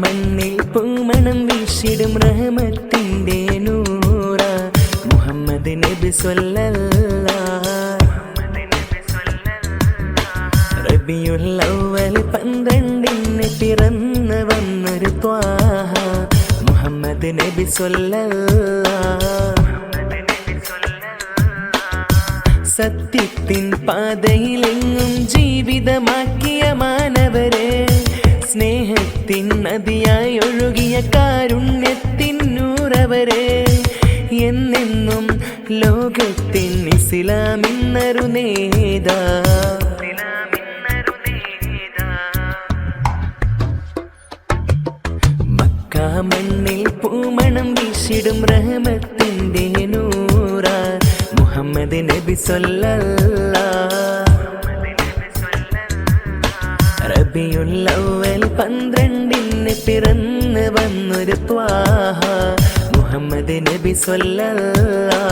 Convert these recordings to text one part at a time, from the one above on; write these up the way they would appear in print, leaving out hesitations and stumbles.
മണ്ണിൽ പൂമണം വീശിടും റഹ്മത്തിന്റെ നൂറ മുഹമ്മദ് നബി സ്വല്ലല്ലാഹ്. റബിയുൽ അവ്വൽ 12 പിറന്നു വന്നൊരു ത്വാഹ മുഹമ്മദ് നബി സ്വല്ലല്ലാഹ്. സത്യത്തിൻ പാതയിലെങ്ങും ജീവിതമാക്കിയ മാനവരെ, സ്നേഹത്തിൻ നദിയായി ഒഴുകിയ കാരുണ്യത്തിൻ നൂറവരെ, എന്നെന്നും ലോകത്തിൻ ഇസ്ലാമിന്നൊരു നേതാ. മക്ക മണ്ണിൽ പൂമണം വീശിടും റഹ്മത്തിന്റെ നൂറ മുഹമ്മദ് നബി സ്വല്ലല്ലാഹ്. റബിയുൽ അവ്വൽ 12 പിറന്നു വന്നൊരു ത്വാഹ മുഹമ്മദ് നബി സ്വല്ലല്ലാഹ്.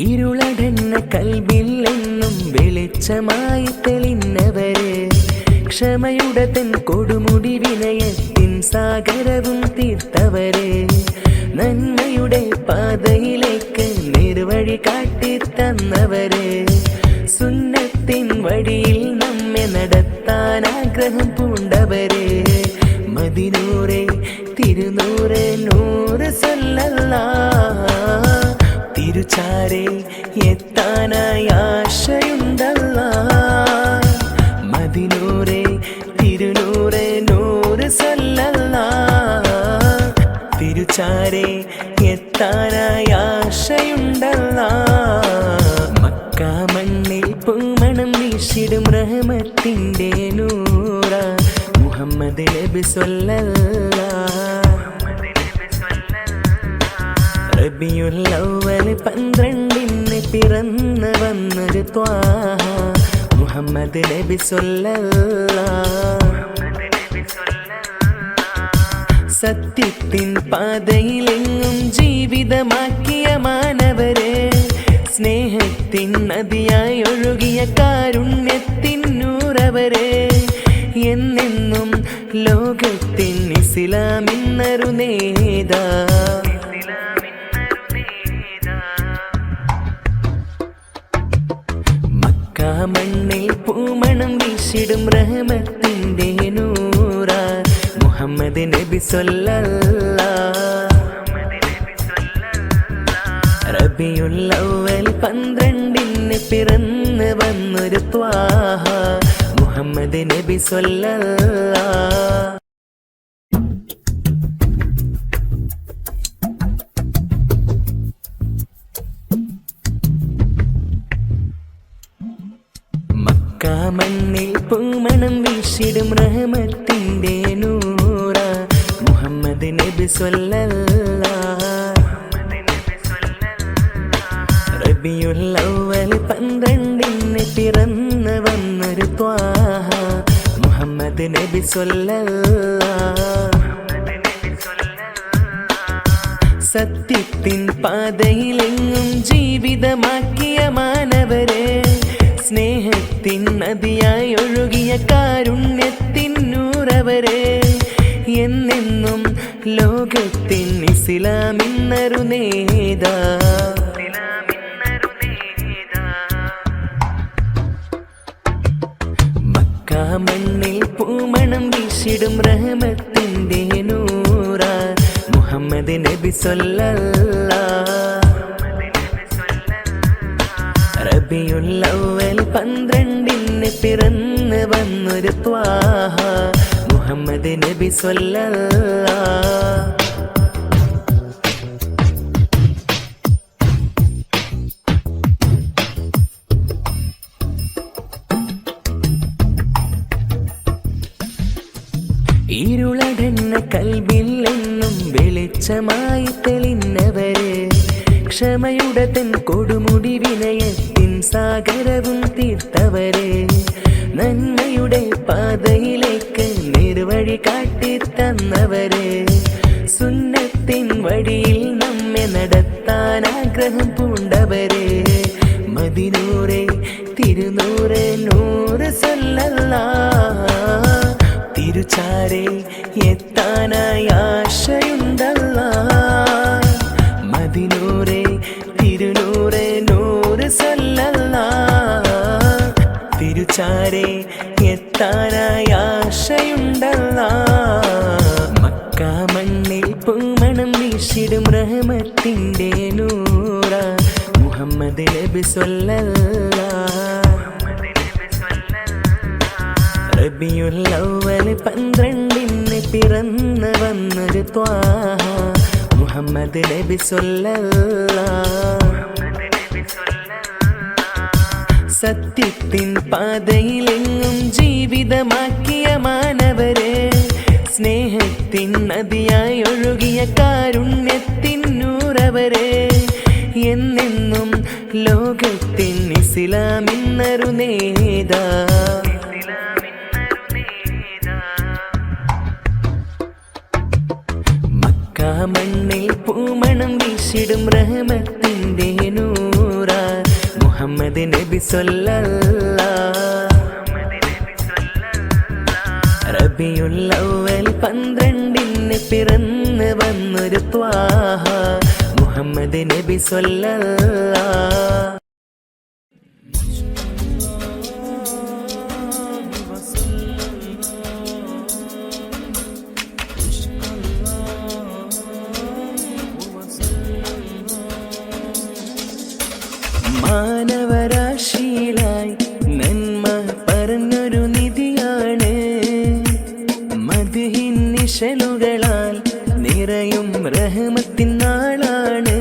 ഇരുളടന്ന കൽബിൽ എന്നും വെളിച്ചമായി തെളിഞ്ഞവരെ, ക്ഷമയുടെ തൻ കൊടുമുടി വിനയത്തിൻ സാഗരവും തീർത്തവരെ, നന്മയുടെ പാതയിലേക്ക് നിർവഴി കാട്ടിത്തന്നവരെ, സുന്നത്തിൻ വഴിയിൽ നമ്മെ നടത്താൻ ആഗ്രഹം പൂണ്ടവരെ, മദിനൂറെ തിരുനൂറെ നൂറ് സ്വല്ലല്ലാഹ്. തിരുച്ചാരെ എത്താനായി ആശയുണ്ടല്ലാഹ്. മദിനൂറെ തിരുനൂറെ നൂറ് സ്വല്ലല്ലാഹ്. തിരുച്ചാരെ എത്താനായി ആശയുണ്ടല്ലാഹ്. മക്ക മണ്ണിൽ പൂമണം വീശിടും റഹ്മത്തിന്റെ നൂറ മുഹമ്മദ് നബി സ്വല്ലല്ലാഹ്. റബിയുൽ അവ്വൽ 12 പിറന്നു വന്നൊരു ത്വാഹ മുഹമ്മദ് നബി സ്വല്ലല്ലാഹ്. സത്യത്തിൻ പാതയിലെങ്ങും ജീവിതമാക്കിയ മാനവരെ, സ്നേഹത്തിൻ നദിയായി ഒഴുകിയ കാരുണ്യത്തിൻ നൂറവരെ, എന്നെന്നും ലോകത്തിൻ ഇസ്ലാമിന്നൊരു നേതാ. മക്ക മണ്ണിൽ പൂമണം വീശിടും റഹ്മത്തിന്റെ നൂറ മുഹമ്മദ് നബി സ്വല്ലല്ലാഹ്. റബിയുൽ അവ്വൽ 12 പിറന്നു വന്നൊരു ത്വാഹ മുഹമ്മദ് നബി സ്വല്ലല്ലാഹ്. മക്ക മണ്ണിൽ പൂമണം വീശിടും റഹ്മത്തിന്റെ നൂറ മുഹമ്മദ് നബി സ്വല്ലല്ലാഹ്. റബിയുൽ അവ്വൽ 12 പിറന്നു വന്നൊരു ത്വാഹ മുഹമ്മദ് നബി സ്വല്ലല്ലാഹ്. സത്യത്തിൻ പാതയിലെങ്ങും ജീവിതമാക്കിയ മാനവരെ, സ്നേഹത്തിൻ നദിയായി ഒഴുകിയ കാരുണ്യത്തിൻ നൂറവരെ, എന്നെന്നും ലോകത്തിൻ ഇസ്ലാമിന്നൊരു നേതാ. മക്ക മണ്ണിൽ പൂമണം വീശിടും റഹ്മത്തിന്റെ നൂറ മുഹമ്മദ് നബി സ്വല്ലല്ലാഹ്. റബിയുൽ അവ്വൽ 12 പിറന്നു വന്നൊരു ത്വാഹ മുഹമ്മദ് നബി സ്വല്ലല്ലാഹ്. ഇരുളടന്ന കൽബിൽ എന്നും വെളിച്ചമായി തെളിഞ്ഞവരെ, ക്ഷമയുടെ തൻ കൊടുമുടി വിനയത്തിൻ സാഗരവും തീർത്തവരെ, നന്മയുടെ പാതയിലേക്ക് നിർവഴി കാട്ടിത്തന്നവരെ, സുന്നത്തിൻ വഴിയിൽ നമ്മെ നടത്താൻ ആഗ്രഹം പൂണ്ടവരെ മദിനൂറെ തിരുനൂറെ നൂറ് സല്ലല്ലാഹ് തിരുചാരെ എത്താനായി ആശയുണ്ടല്ലാഹ് മദിനൂറെ തിരുനൂറെ നൂറ് സല്ലല്ലാഹ് തിരുചാരെ എത്താനായി ആശയുണ്ടല്ലാഹ് മക്ക മണ്ണിൽ പൂമണം വീശിടും റഹ്മത്തിന്റെ നൂറ മുഹമ്മദ് നബി സ്വല്ലല്ലാഹ് റബിയുൽ അവ്വൽ 12 പിറന്നു വന്നൊരു ത്വാഹ മുഹമ്മദ് നബി സ്വല്ലല്ലാഹ് സത്യത്തിൻ പാതയിലെങ്ങും ജീവിതമാക്കിയ മാനവരെ സ്നേഹത്തിൻ നദിയായി ഒഴുകിയ കാരുണ്യത്തിൻ നൂറവരെ എന്നെന്നും ലോകത്തിൻ ഇസ്ലാമിന്നൊരു നേതാ മക്ക മണ്ണിൽ പൂമണം വീശിടും റഹ്മത്തിന്റെ നൂറ മുഹമ്മദ് നബി സ്വല്ലല്ലാഹ് റബിയുൽ അവ്വൽ 12 പിറന്നു വന്നൊരു ത്വാഹ മുഹമ്മദ് നബി സ്വല്ലല്ലാഹ് മാനവരാശിയിലായി നന്മ പറഞ്ഞൊരു നിധിയാണ് മദ്ഹിൻ നിശലുകളാൽ നിറയും റഹ്മത്തിൻ നാളാണ്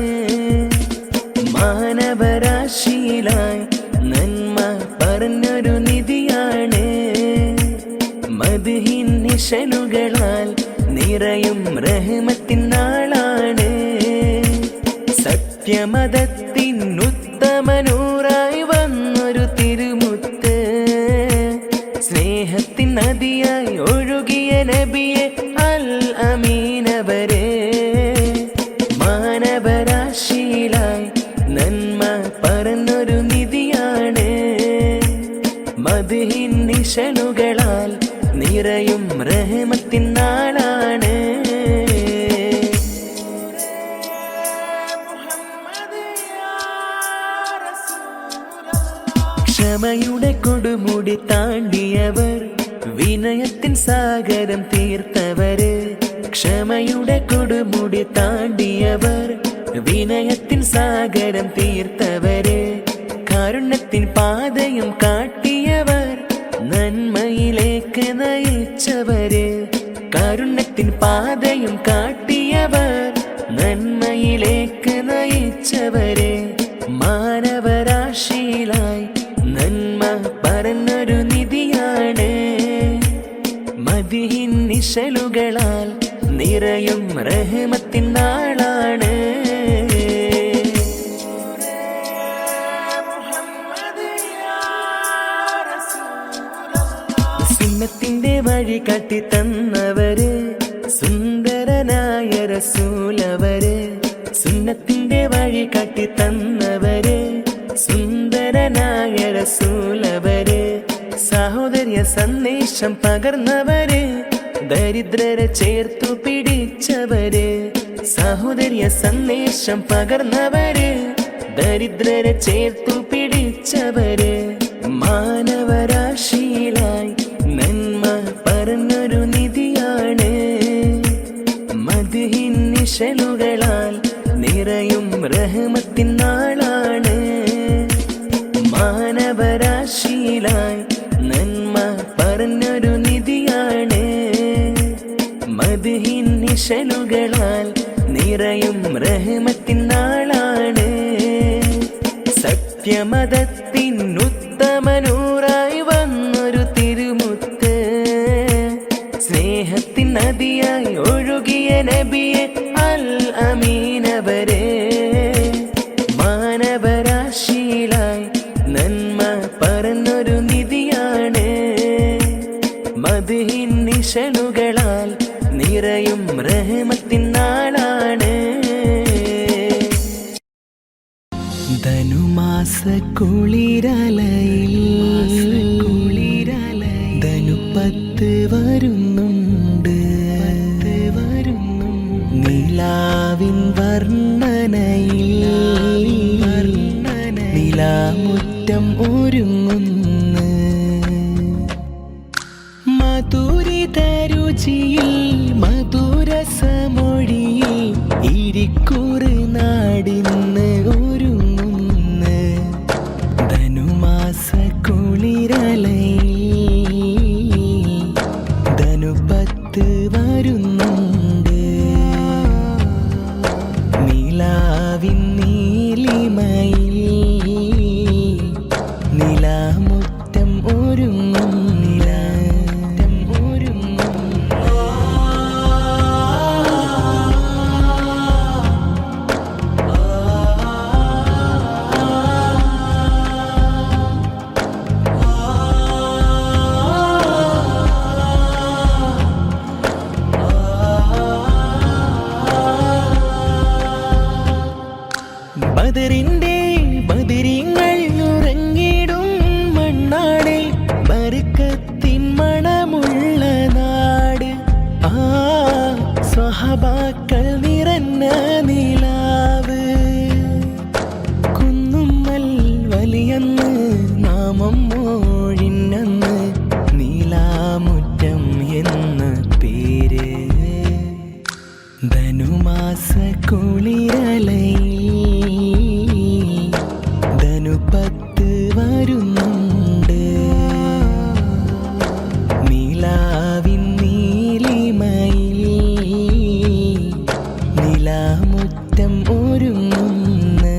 മാനവരാശിയിലായി നന്മ പറഞ്ഞൊരു നിധിയാണ് മദ്ഹിൻ നിശലുകളാൽ നിറയും റഹ്മത്തിൻ നാളാണ് സത്യമതത്തിൻ ഉത്തമനൂറായി വന്നൊരു തിരുമുത്ത് സ്നേഹത്തിൻ നദിയായി ഒഴുകിയ നബിയെ അൽ അമീനവരെ മാനവരാശിയിലായി നന്മ പറഞ്ഞൊരു നിധിയാണ് മദ്ഹിൻ നിശലുകളാൽ നിറയും റഹ്മത്തിൻ നാളാണ് ക്ഷമയുടെ കൊടുമുടി താണ്ടിയവർ വിനയത്തിൻ സാഗരം തീർത്തവര് ക്ഷമയുടെ കൊടുമുടി താണ്ടിയവർ വിനയത്തിൻ സാഗരം തീർത്തവര് കാരുണ്യത്തിൻ പാതയും കാട്ടിയവർ നന്മയിലേക്ക് നയിച്ചവര് കാരുണ്യത്തിൻ പാതയും കാട്ടിയവർ നന്മയിലേക്ക് നയിച്ചവര് മാനവരാശിയിലായി നന്മ പറഞ്ഞൊരു നിധിയാണ് മദ്ഹിൻ നിശലുകളാൽ നിറയും റഹ്മത്തിൻ നാളാണ് സുന്നത്തിന്റെ വഴി കാട്ടി തന്നവര് സുന്ദരനായ റസൂലവര് സുന്നത്തിന്റെ വഴി കാട്ടി തന്നവര് സുന്ദരനായ റസൂലവര് സഹോദര്യ സന്ദേശം പകർന്നവര് ദരിദ്രരെ ചേർത്തു പിടിച്ചവര് സഹോദര്യ സന്ദേശം പകർന്നവര് ദരിദ്രരെ ചേർത്തു പിടിച്ചവര് മാനവരാശിയിലായി നന്മ പറഞ്ഞൊരു നിധിയാണ് മദ്ഹിൻ നിശലുകളാൽ നിറയും റഹ്മത്തിൻ നാളാണ് മാനവരാശിയിലായി നന്മ പറഞ്ഞൊരു നിധിയാണ് മദ്ഹിൻ നിശലുകളാൽ നിറയും റഹ്മത്തിൻ നാളാണ് സത്യമതത്തിൻ ഉത്തമനൂറായി വന്നൊരു തിരുമുത്ത് സ്നേഹത്തിൻ നദിയായി ഒഴുകിയ നബിയെ അൽ അമീനവരെ മാനവരാശിയിലായി നന്മ പറഞ്ഞൊരു നിധിയാണ് മദ്ഹിൻ നിശലുകളാൽ നിറയും റഹ്മത്തിൻ നാളാണ് ധനുപ്പത്ത് വരുന്നുണ്ട് നിലാവിൻ വർണ്ണനയിൽ നിലാമുറ്റം ഒരുങ്ങുന്നു മധുരിത രുചിയിൽ മധുരസമൊഴിയിൽ ഇരിക്കുറ് നാടിന്ന് ഒരുങ്ങുന്നു ധനുമാസ കുളിരലയിൽ ധനുപ്പത്ത് വരുന്നുണ്ട് നിലാവിൻ നീലിമയിൽ നിലാമുറ്റം ഒരുങ്ങും ബദരിങ്ങൾ ഉറങ്ങിടും മണ്ണാടെ ബർക്കത്തിൻ മണമുള്ള നാട് സ്വഹബാക്കൾ നിറഞ്ഞ നിലാവ് കുന്നുമ്മൽ വലിയന്ന് നാമം മോഴിന്നന്ന് നീലാമുറ്റം എന്ന പേര് ധനുമാസ കുളിരലയിൽ ധനുപ്പത്ത് വരുന്നുണ്ട് നിലാവിൻ നീലിമയിൽ നിലാമുറ്റം ഒരുങ്ങുന്നു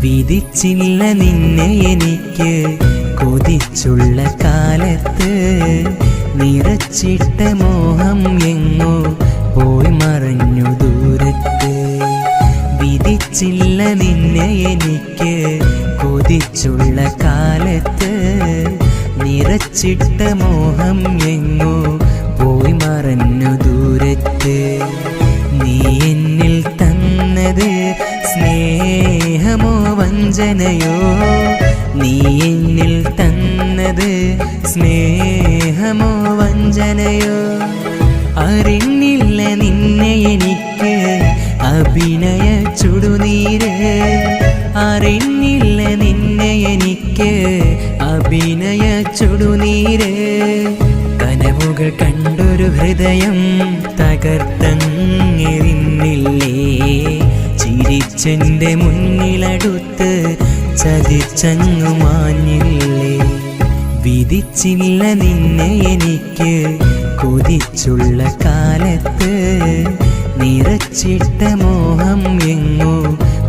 വിധിച്ചില്ല നിന്നെ എനിക്ക് കൊതിച്ചുള്ള കാലത്ത് നിറച്ചിട്ട മോഹം എങ്ങോ പോയി മറഞ്ഞു ദൂരത്ത് വിധിച്ചില്ല നിന്നെ എനിക്ക് കൊതിച്ചുള്ള കാലത്ത് നിറച്ചിട്ട മോഹം എങ്ങോ പോയി മറഞ്ഞു ദൂരത്ത് നീ എന്നിൽ തന്നത് സ്നേഹമോ വഞ്ചനയോ നീ എന്നിൽ തന്നത് സ്നേഹമോ വഞ്ചനയോ അറിഞ്ഞില്ല നിന്നെ എനിക്ക് അഭിനയ ചുടുനീര് അറിഞ്ഞില്ല നിന്നെ എനിക്ക് അഭിനയ ചുടുനീര് കനവുകൾ കണ്ടൊരു ഹൃദയം തകർത്തെറിഞ്ഞില്ലേ ചിരിച്ചെന്റെ മുന്നിലടുത്ത് ചതിച്ചങ്ങു മാഞ്ഞില്ലേ വിധിച്ചില്ല നിന്നെ എനിക്ക് കൊതിച്ചുള്ള കാലത്ത് നിറച്ചിട്ട മോഹം എങ്ങോ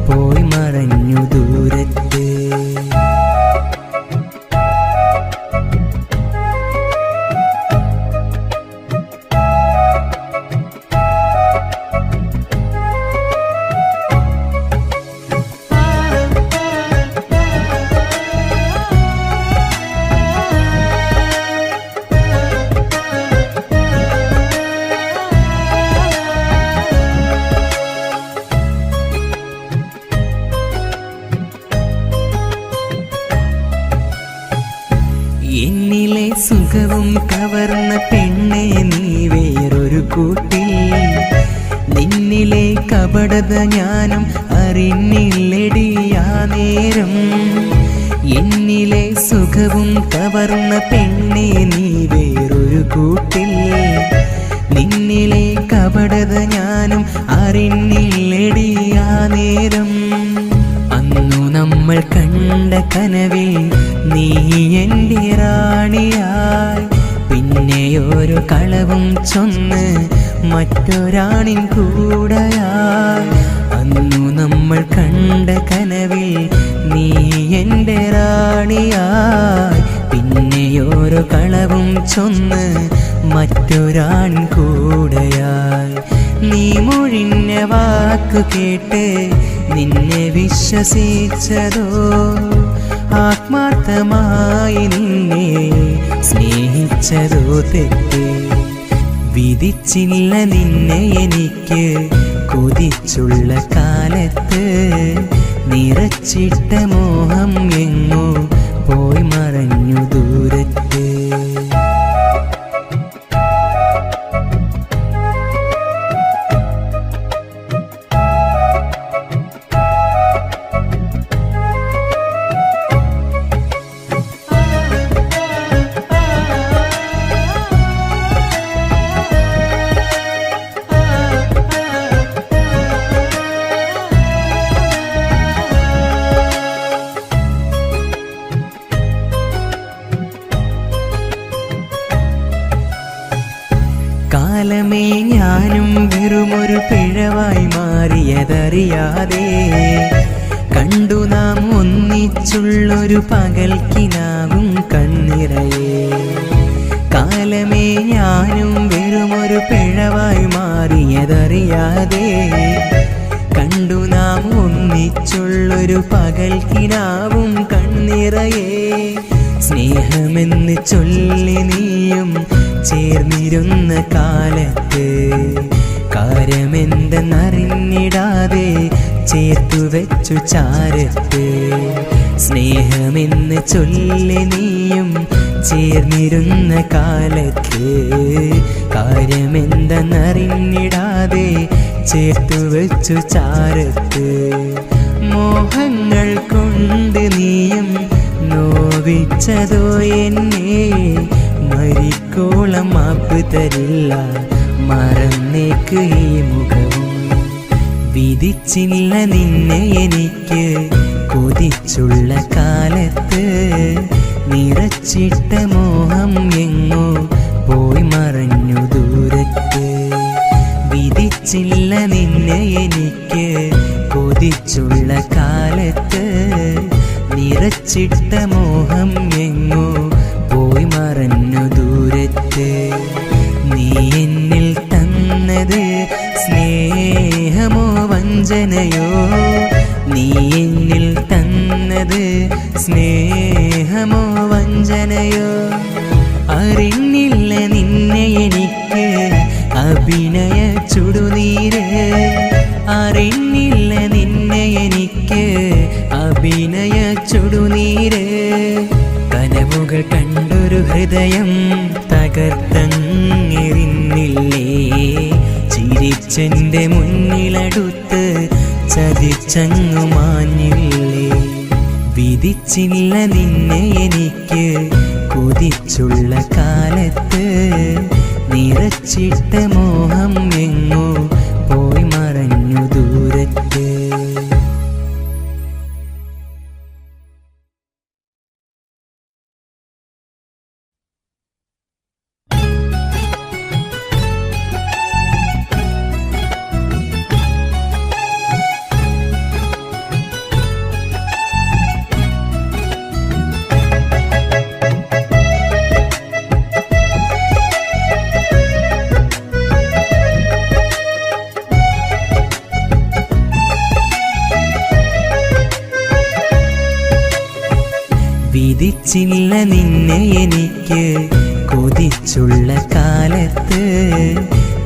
പോയി മറഞ്ഞു ദൂരത്ത് എന്നിലെ സുഖവും കവർന്ന പെണ്ണെ നീ വേറൊരു കൂട്ടിൽ നിന്നിലെ കപടത ഞാനും അറിഞ്ഞില്ലടിയാ നേരം എന്നിലെ സുഖവും കവർന്ന പെണ്ണെ നീ വേറൊരു കൂട്ടിൽ നിന്നിലെ കപടത ഞാനും അറിഞ്ഞില്ലടിയാ നേരം അന്നു നമ്മൾ കണ്ട കനവിൽ നീ എൻ്റെ റാണിയായി പിന്നെയൊരു കളവും ചൊന്ന് മറ്റൊരാണിൻ കൂടെയായി അന്നു നമ്മൾ കണ്ട കനവിൽ നീ എൻ്റെ റാണിയായി പിന്നെയോരോ കളവും ചൊന്ന് മറ്റൊരാൺ കൂടെയായി നീ മൊഴിഞ്ഞ വാക്കു കേട്ട് നിന്നെ വിശ്വസിച്ചതോ ആത്മാർത്ഥമായി നിന്നെ സ്നേഹിച്ചതോ തെറ്റ് വിധിച്ചില്ല നിന്നെ എനിക്ക് കൊതിച്ചുള്ള കാലത്ത് നിറച്ചിട്ട മോഹം എങ്ങോ പോയി മറഞ്ഞു ദൂരത്ത് കാലമേ ഞാനും വെറുമൊരു പിഴവായി മാറിയതറിയാതെ കണ്ടു നാം ഒന്നിച്ചുള്ളൊരു പകൽക്കിനാവും കണ്ണിറയെ കാലമേ ഞാനും വെറുമൊരു പിഴവായി മാറിയതറിയാതെ കണ്ടു നാം ഒന്നിച്ചുള്ളൊരു പകൽക്കിനാവും കണ്ണിറയെ സ്നേഹമെന്ന് ചൊല്ലി നീയും ചേർന്നിരുന്ന കാലത്ത് കാര്യമെന്തെന്നറിഞ്ഞിടാതെ ചേർത്തു വെച്ചു ചാരത്ത് സ്നേഹമെന്ന് ചൊല്ലി നീയും ചേർന്നിരുന്ന കാലത്ത് കാര്യമെന്തെന്നറിഞ്ഞിടാതെ ചേർത്തു വെച്ചു ചാരത്ത് മോഹങ്ങൾ കൊണ്ട് നീയും നോവിച്ചതോ എന്നെ മരിക്കോളം മാപ്പ് തരില്ല മറന്നേക്ക് ഈ മുഖവും വിധിച്ചില്ല നിന്നെ എനിക്ക് കൊതിച്ചുള്ള കാലത്ത് നിറച്ചിട്ട മോഹം എങ്ങോ പോയി മറഞ്ഞു ദൂരത്ത് വിധിച്ചില്ല നിന്നെ എനിക്ക് കൊതിച്ചുള്ള കാലത്ത് നിറച്ചിട്ട മോഹം എങ്ങോ പോയി മറഞ്ഞു ദൂരത്ത് നീ എന്നിൽ തന്നത് സ്നേഹമോ വഞ്ചനയോ നീ എന്നിൽ തന്നത് സ്നേഹമോ വഞ്ചനയോ അറിഞ്ഞില്ല നിന്നെ എനിക്ക് അഭിനയ ചുടുനീര് അറിഞ്ഞില്ല നിന്നെ എനിക്ക് അഭിനയ ചുടുനീര് കനവുകൾ കണ്ടൊരു ഹൃദയം തകർത്തെറിഞ്ഞില്ലേ ചിരിച്ചെൻ്റെ മുന്നിലടുത്ത് ചതിച്ചങ്ങു മാഞ്ഞില്ലേ വിധിച്ചില്ല നിന്നെ എനിക്ക് കൊതിച്ചുള്ള കാലത്ത് നിറച്ചിട്ട മോഹം എങ്ങോ പോയി മറഞ്ഞു ദൂരത്ത് വിധിച്ചില്ല നിന്നെ എനിക്ക് കൊതിച്ചുള്ള കാലത്ത്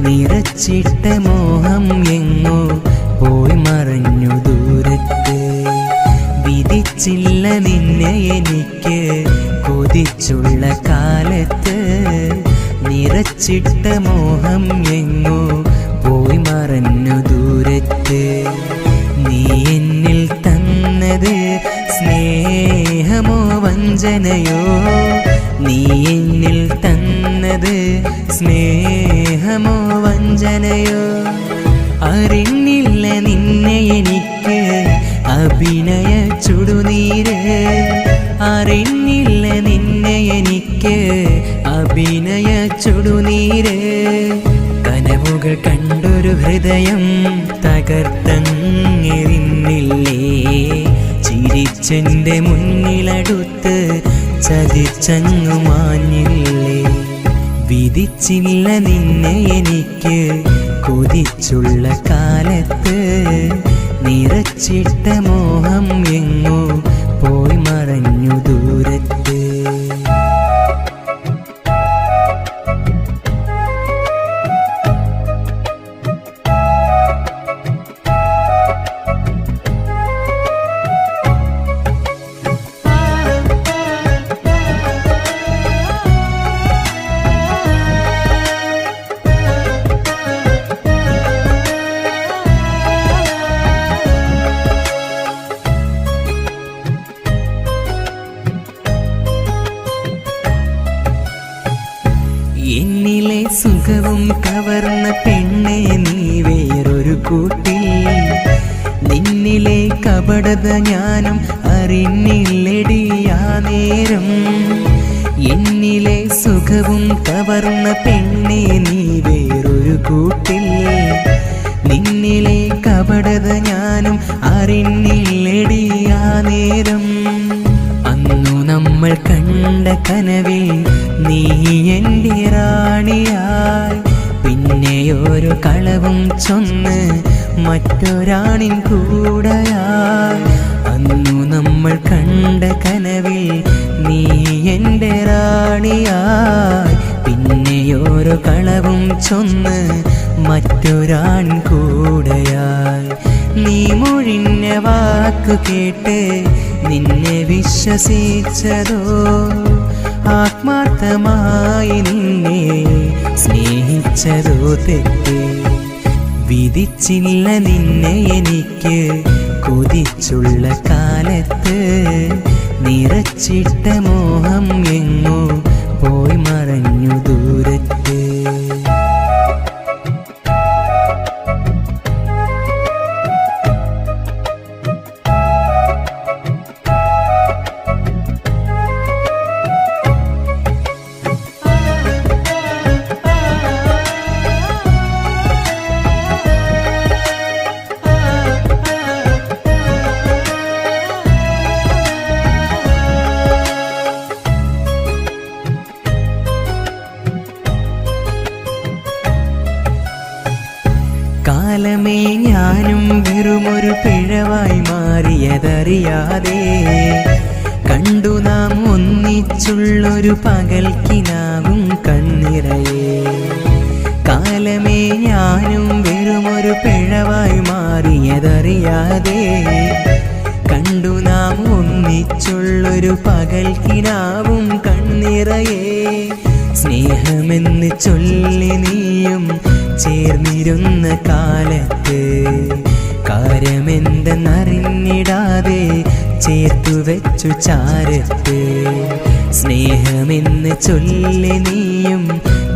നിറച്ചിട്ട മോഹം എങ്ങോ പോയി മറഞ്ഞു ദൂരത്ത് വിധിച്ചില്ല നിന്നെ എനിക്ക് കൊതിച്ചുള്ള കാലത്ത് നിറച്ചിട്ട മോഹം എങ്ങോ പോയി മറഞ്ഞു ദൂരത്ത് നീ എന്നിൽ തന്നത് സ്നേഹമോ വഞ്ചനയോ നീ എന്നിൽ തന്നത് സ്നേഹമോ വഞ്ചനയോ അറിഞ്ഞില്ല നിന്നെ എനിക്ക് അഭിനയ ചുടുനീര് അറിഞ്ഞില്ല നിന്നെ എനിക്ക് അഭിനയ ചുടുനീര് കനവുകൾ കണ്ടൊരു ഹൃദയം തകർത്തെറിഞ്ഞില്ലേ ചിരിച്ചെൻ്റെ മുന്നിലടുത്ത് ചതിച്ചങ്ങു മാഞ്ഞില്ലേ. വിധിച്ചില്ല നിന്നെ എനിക്ക് കൊതിച്ചുള്ള കാലത്ത്, നിറച്ചിട്ട മോഹം എങ്ങോ പോയി മറഞ്ഞു ദൂരത്ത്. എന്നിലെ സുഖവും കവർന്ന പെണ്ണെ നീ വേറൊരു കൂട്ടിൽ, നിന്നിലെ കപടത ഞാനും അറിഞ്ഞില്ലടിയാ നേരം. എന്നിലെ സുഖവും കവർന്ന പെണ്ണെ നീ വേറൊരു കൂട്ടിൽ, നിന്നിലെ കപടത ഞാനും അറിഞ്ഞില്ലടിയാ നേരം. അന്നു നമ്മൾ കണ്ട കനവിൽ നീ എൻ്റെ റാണിയായി, പിന്നെയോരോ കളവും ചൊന്ന് മറ്റൊരാണിൻ കൂടെയായി. അന്നു നമ്മൾ കണ്ട കനവിൽ നീ എൻ്റെ റാണിയായി, പിന്നെയോരോ കളവും ചൊന്ന് മറ്റൊരാണിൻ കൂടെയായി. നീ മൊഴിഞ്ഞ വാക്കു കേട്ട് നിന്നെ വിശ്വസിച്ചതോ, ആത്മാർത്ഥമായി നിന്നെ സ്നേഹിച്ചതോ തെറ്റ്. വിധിച്ചില്ല നിന്നെ എനിക്ക് കൊതിച്ചുള്ള കാലത്ത്, നിറച്ചിട്ട മോഹം എങ്ങോ പോയി മറഞ്ഞു ദൂരത്ത്. കാലമേ ഞാനും വെറുമൊരു പിഴവായി മാറിയതറിയാതെ, കണ്ടു നാം ഒന്നിച്ചുള്ളൊരു പകൽക്കിനാവും കണ്ണിറയെ. കാലമേ ഞാനും വെറുമൊരു പിഴവായി മാറിയതറിയാതെ, കണ്ടു നാം ഒന്നിച്ചുള്ളൊരു പകൽക്കിനാവും കണ്ണിറയെ. സ്നേഹമെന്ന് ചൊല്ലി നീയും ചേർന്നിരുന്ന കാലത്ത്, കാര്യമെന്തെന്നറിഞ്ഞിടാതെ ചേർത്തു വെച്ചു ചാരത്ത്. സ്നേഹമെന്ന് ചൊല്ലി നീയും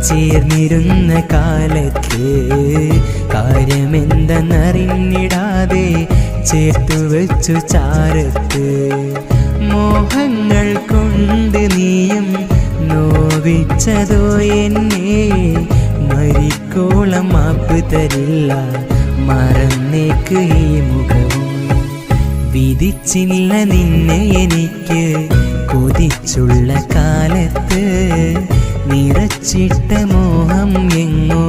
ചേർന്നിരുന്ന കാലത്ത്, കാര്യമെന്തെന്നറിഞ്ഞിടാതെ ചേർത്തു വെച്ചു ചാരത്ത്. മോഹങ്ങൾ കൊണ്ട് നീയും നോവിച്ചതോ എന്നെ, മരിക്കോളം മാപ്പ് തരില്ല മറന്നേക്ക് ഈ മുഖവും. വിധിച്ചില്ല നിന്നെ എനിക്ക് കൊതിച്ചുള്ള കാലത്ത്, നിറച്ചിട്ട മോഹം എങ്ങോ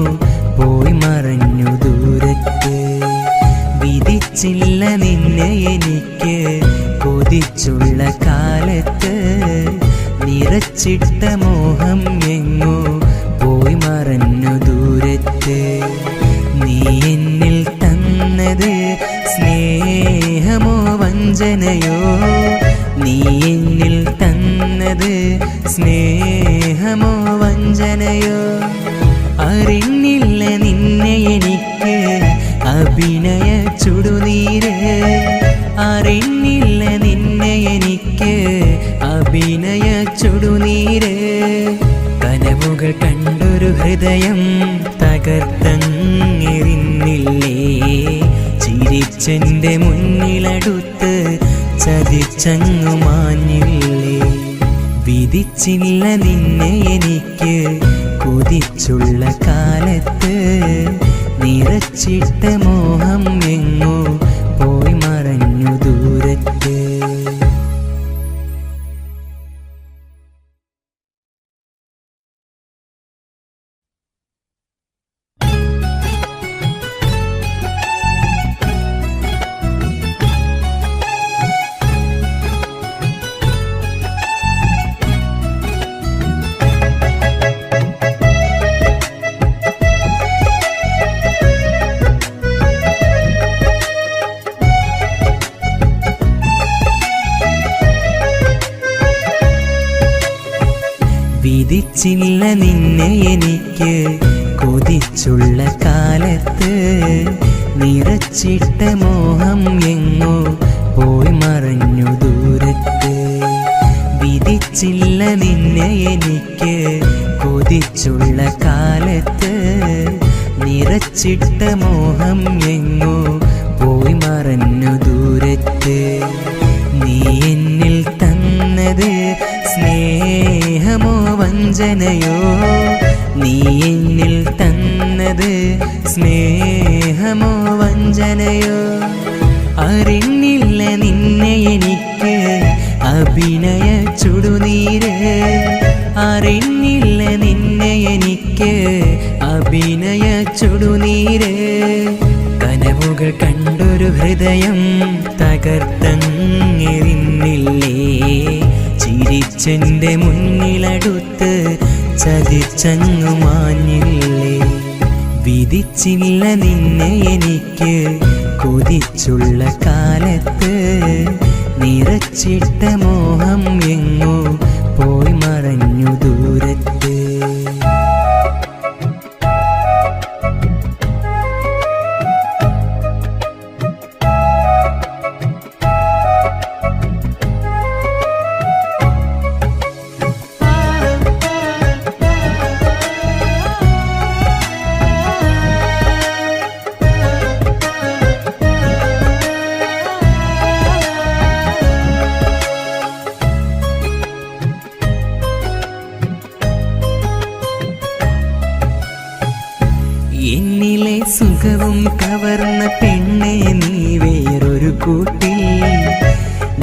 പോയി മറഞ്ഞു ദൂരത്ത്. വിധിച്ചില്ല നിന്നെ എനിക്ക് കൊതിച്ചുള്ള കാലത്ത്, നിറച്ചിട്ട മോഹം എങ്ങോ പോയി മറഞ്ഞു ദൂരത്ത്. നീ എന്നിൽ തന്നത് സ്നേഹമോ വഞ്ചനയോ, നീ എന്നിൽ തന്നത് സ്നേഹമോ വഞ്ചനയോ. അറിഞ്ഞില്ല നിന്നെ എനിക്ക് അഭിനയ ചുടുനീര്, അറിഞ്ഞില്ല നിന്നെ എനിക്ക് അഭിനയ ചുടുനീര്. കനവുകൾ കണ്ടൊരു ഹൃദയം തകർത്തങ്ങിരുന്നില്ലേ, ചിരിച്ചെൻ്റെ മുന്നിലടുത്ത് ചതിച്ചങ്ങു മാഞ്ഞില്ലേ. വിധിച്ചില്ല നിന്നെ എനിക്ക് കൊതിച്ചുള്ള കാലത്ത്, നിറച്ചിട്ട മോഹം എങ്ങോ പോയി മറഞ്ഞു ദൂരത്ത്. വിധിച്ചില്ല നിന്നെ എനിക്ക് കൊതിച്ചുള്ള കാലത്ത് നിറച്ചിട്ട മോഹം എങ്ങോ പോയി മറഞ്ഞു ദൂരത്ത്. വിധിച്ചില്ല നിന്നെ എനിക്ക് കൊതിച്ചുള്ള കാലത്ത് നിറച്ചിട്ട മോഹം എങ്ങോ പോയി മറഞ്ഞു ദൂരത്ത്. നീ എന്നിൽ തന്നത് സ്നേഹമോ വഞ്ചനയോ, നീ എന്നിൽ തന്നത് സ്നേഹമോ വഞ്ചനയോ. അറിഞ്ഞില്ല നിന്നെ എനിക്ക് അഭിനയ ചുടുനീര്, അറിഞ്ഞില്ല നിന്നെ എനിക്ക് അഭിനയ ചുടുനീര്. കനവുകൾ കണ്ടൊരു ഹൃദയം തകർത്തെറിഞ്ഞില്ലേ, ചിരിച്ചെന്റെ മുന്നിലടുത്ത് ചതിച്ചങ്ങു മാഞ്ഞില്ലേ. വിധിച്ചില്ല നിന്നെ എനിക്ക് കൊതിച്ചുള്ള കാലത്ത് നിറച്ചിട്ട മോഹം എങ്ങോ പോയി മറഞ്ഞു ദൂരത്ത്. എന്നിലെ സുഖവും കവർന്ന പെണ്ണെ നീ വേറൊരു കൂട്ടിൽ,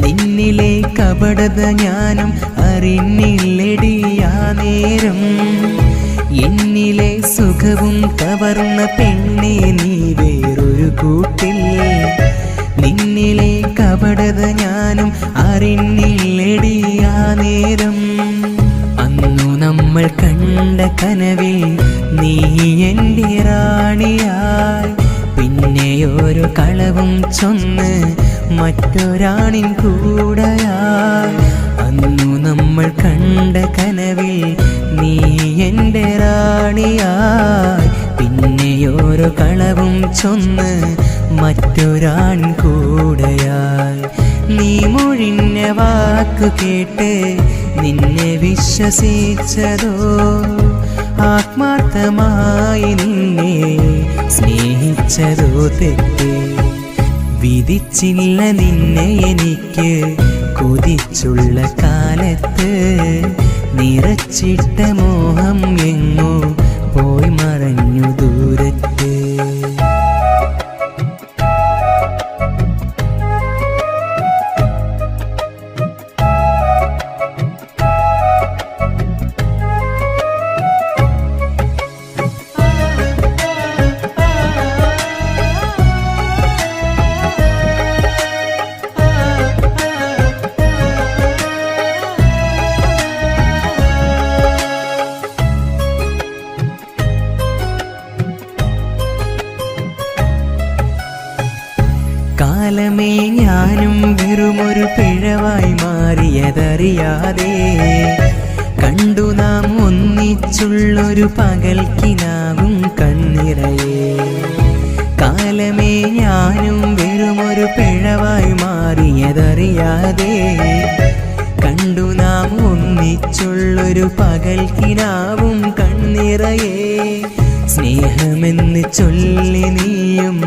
നിന്നിലെ കപടത ഞാനും അറിഞ്ഞില്ലടിയാ നേരം. എന്നിലെ സുഖവും കവർന്ന പെണ്ണെ നീ വേറൊരു കൂട്ടിൽ, നിന്നിലെ കപടത ഞാനും അറിഞ്ഞില്ലടിയാ നേരം. അന്നു നമ്മൾ കണ്ട കനവിൽ നീ എൻ്റെ റാണിയായി, പിന്നെയോരോ കളവും ചൊന്ന് മറ്റൊരാണിൻ കൂടെയായി. അന്നു നമ്മൾ കണ്ട കനവിൽ നീ എൻ്റെ റാണിയായി, പിന്നെയോരോ കളവും ചൊന്ന് മറ്റൊരാണിൻ കൂടെയായി. നീ മൊഴിഞ്ഞ വാക്കു കേട്ട് നിന്നെ വിശ്വസിച്ചതോ, ആത്മാർത്ഥമായി നിന്നെ സ്നേഹിച്ചതോ തെറ്റ്. വിധിച്ചില്ല നിന്നെ എനിക്ക് കൊതിച്ചുള്ള കാലത്ത് നിറച്ചിട്ട മോഹം എങ്ങോ പോയി മറഞ്ഞു ദൂരത്ത്. കാലമേ ഞാനും വെറുമൊരു പിഴവായി മാറിയതറിയാതെ, കണ്ടു നാം ഒന്നിച്ചുള്ളൊരു പകൽക്കിനാവും കണ്ണിറയെ. കാലമേ ഞാനും വെറുമൊരു പിഴവായി മാറിയതറിയാതെ, കണ്ടു നാം ഒന്നിച്ചുള്ളൊരു പകൽക്കിനാവും കണ്ണിറയെ. സ്നേഹമെന്ന് ചൊല്ലി നീയും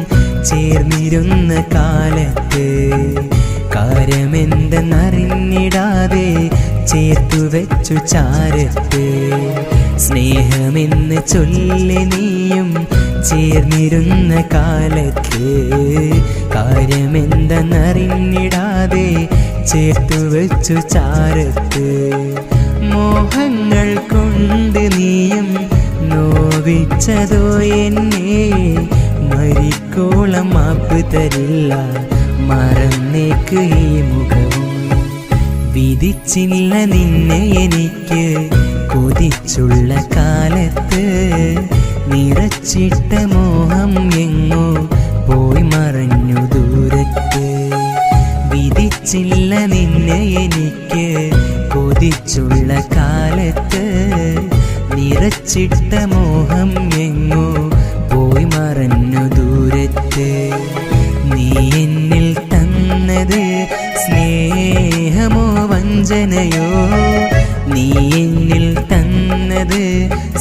ചേർന്നിരുന്ന കാലത്ത് കാര്യമെന്തെന്നറിഞ്ഞിടാതെ ചേർത്തു വെച്ചു ചാരത്ത്. സ്നേഹമെന്ന് ചൊല്ലി നീയും ചേർന്നിരുന്ന കാലത്ത് കാര്യമെന്തെന്നറിഞ്ഞിടാതെ ചേർത്തു വെച്ചു ചാരത്ത്. മോഹങ്ങൾ കൊണ്ട് നീയും നോവിച്ചതോ എന്നെ, മരിക്കോളം മാപ്പ് തരില്ല മറന്നേക്ക് ഈ മുഖവും. വിധിച്ചില്ല നിന്നെ എനിക്ക് കൊതിച്ചുള്ള കാലത്ത് നിറച്ചിട്ട മോഹം എങ്ങോ പോയി മറഞ്ഞു ദൂരത്ത്. വിധിച്ചില്ല നിന്നെ എനിക്ക് കൊതിച്ചുള്ള കാലത്ത് നിറച്ചിട്ട മോഹം എങ്ങോ പോയി മറഞ്ഞു ദൂരത്ത്. നീ എന്നിൽ തന്നത് സ്നേഹമോ വഞ്ചനയോ, നീ എന്നിൽ തന്നത്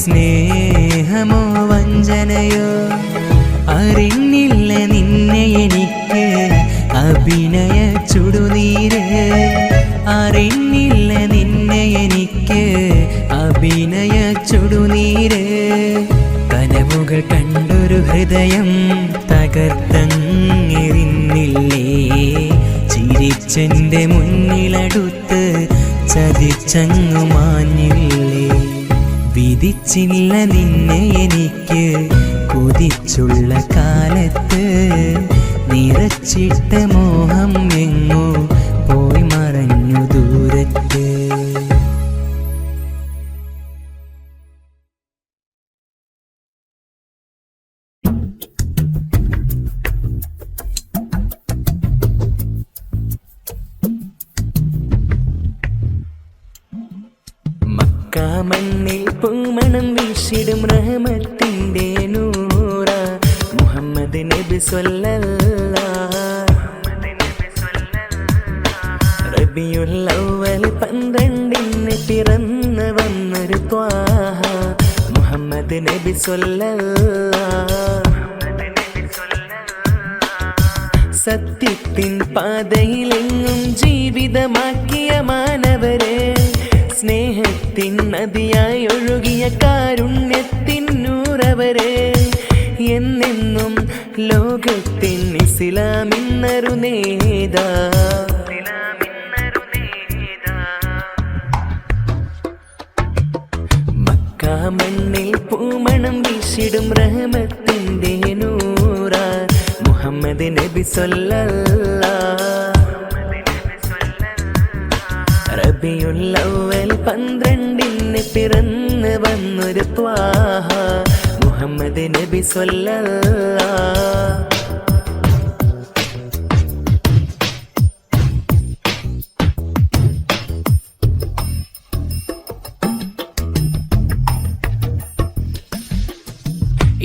സ്നേഹമോ വഞ്ചനയോ. അറിഞ്ഞില്ല നിന്നെ എനിക്ക് അഭിനയ ചുടുനീര്, അറിഞ്ഞില്ല നിന്നെ എനിക്ക് അഭിനയ ചുടുനീര്. കനവുകൾ കണ്ടൊരു ഹൃദയം തകർത്തെറിഞ്ഞില്ലേ, ചിരിച്ചെന്റെ മുന്നിലടുത്ത് ചതിച്ചങ്ങു മാഞ്ഞില്ലേ. വിധിച്ചില്ല നിന്നെ എനിക്ക് കൊതിച്ചുള്ള കാലത്ത് നിറച്ചിട്ട മോഹം എങ്ങോ പോയി മറഞ്ഞു ദൂരത്ത്. മണ്ണിൽ പൂമണം വീശിടും റഹ്മത്തിന്റെ നൂറ മുഹമ്മദ് നബി സ്വല്ലല്ലാഹ്. റബിയുൽ അവ്വൽ 12 പിറന്നു വന്നൊരു ത്വാഹ മുഹമ്മദ് നബി സ്വല്ലല്ലാഹ്. സത്യത്തിൻ പാതയിലെങ്ങും ജീവിതമാക്കിയ മാനവരെ, സ്നേഹത്തിൻ നദിയായി ഒഴുകിയ കാരുണ്യത്തിൻ നൂറവരെ, എന്നെന്നും ലോകത്തിൻ ഇസ്ലാമിന്നൊരു നേതാ. മക്ക മണ്ണിൽ പൂമണം വീശിടും റഹ്മത്തിന്റെ നൂറ മുഹമ്മദ് നബി സ്വല്ലല്ലാഹ്. റബിയുൽ അവ്വൽ 12 പിറന്നു വന്നൊരു ത്വാഹ മുഹമ്മദ് നബി സ്വല്ലല്ലാഹ്.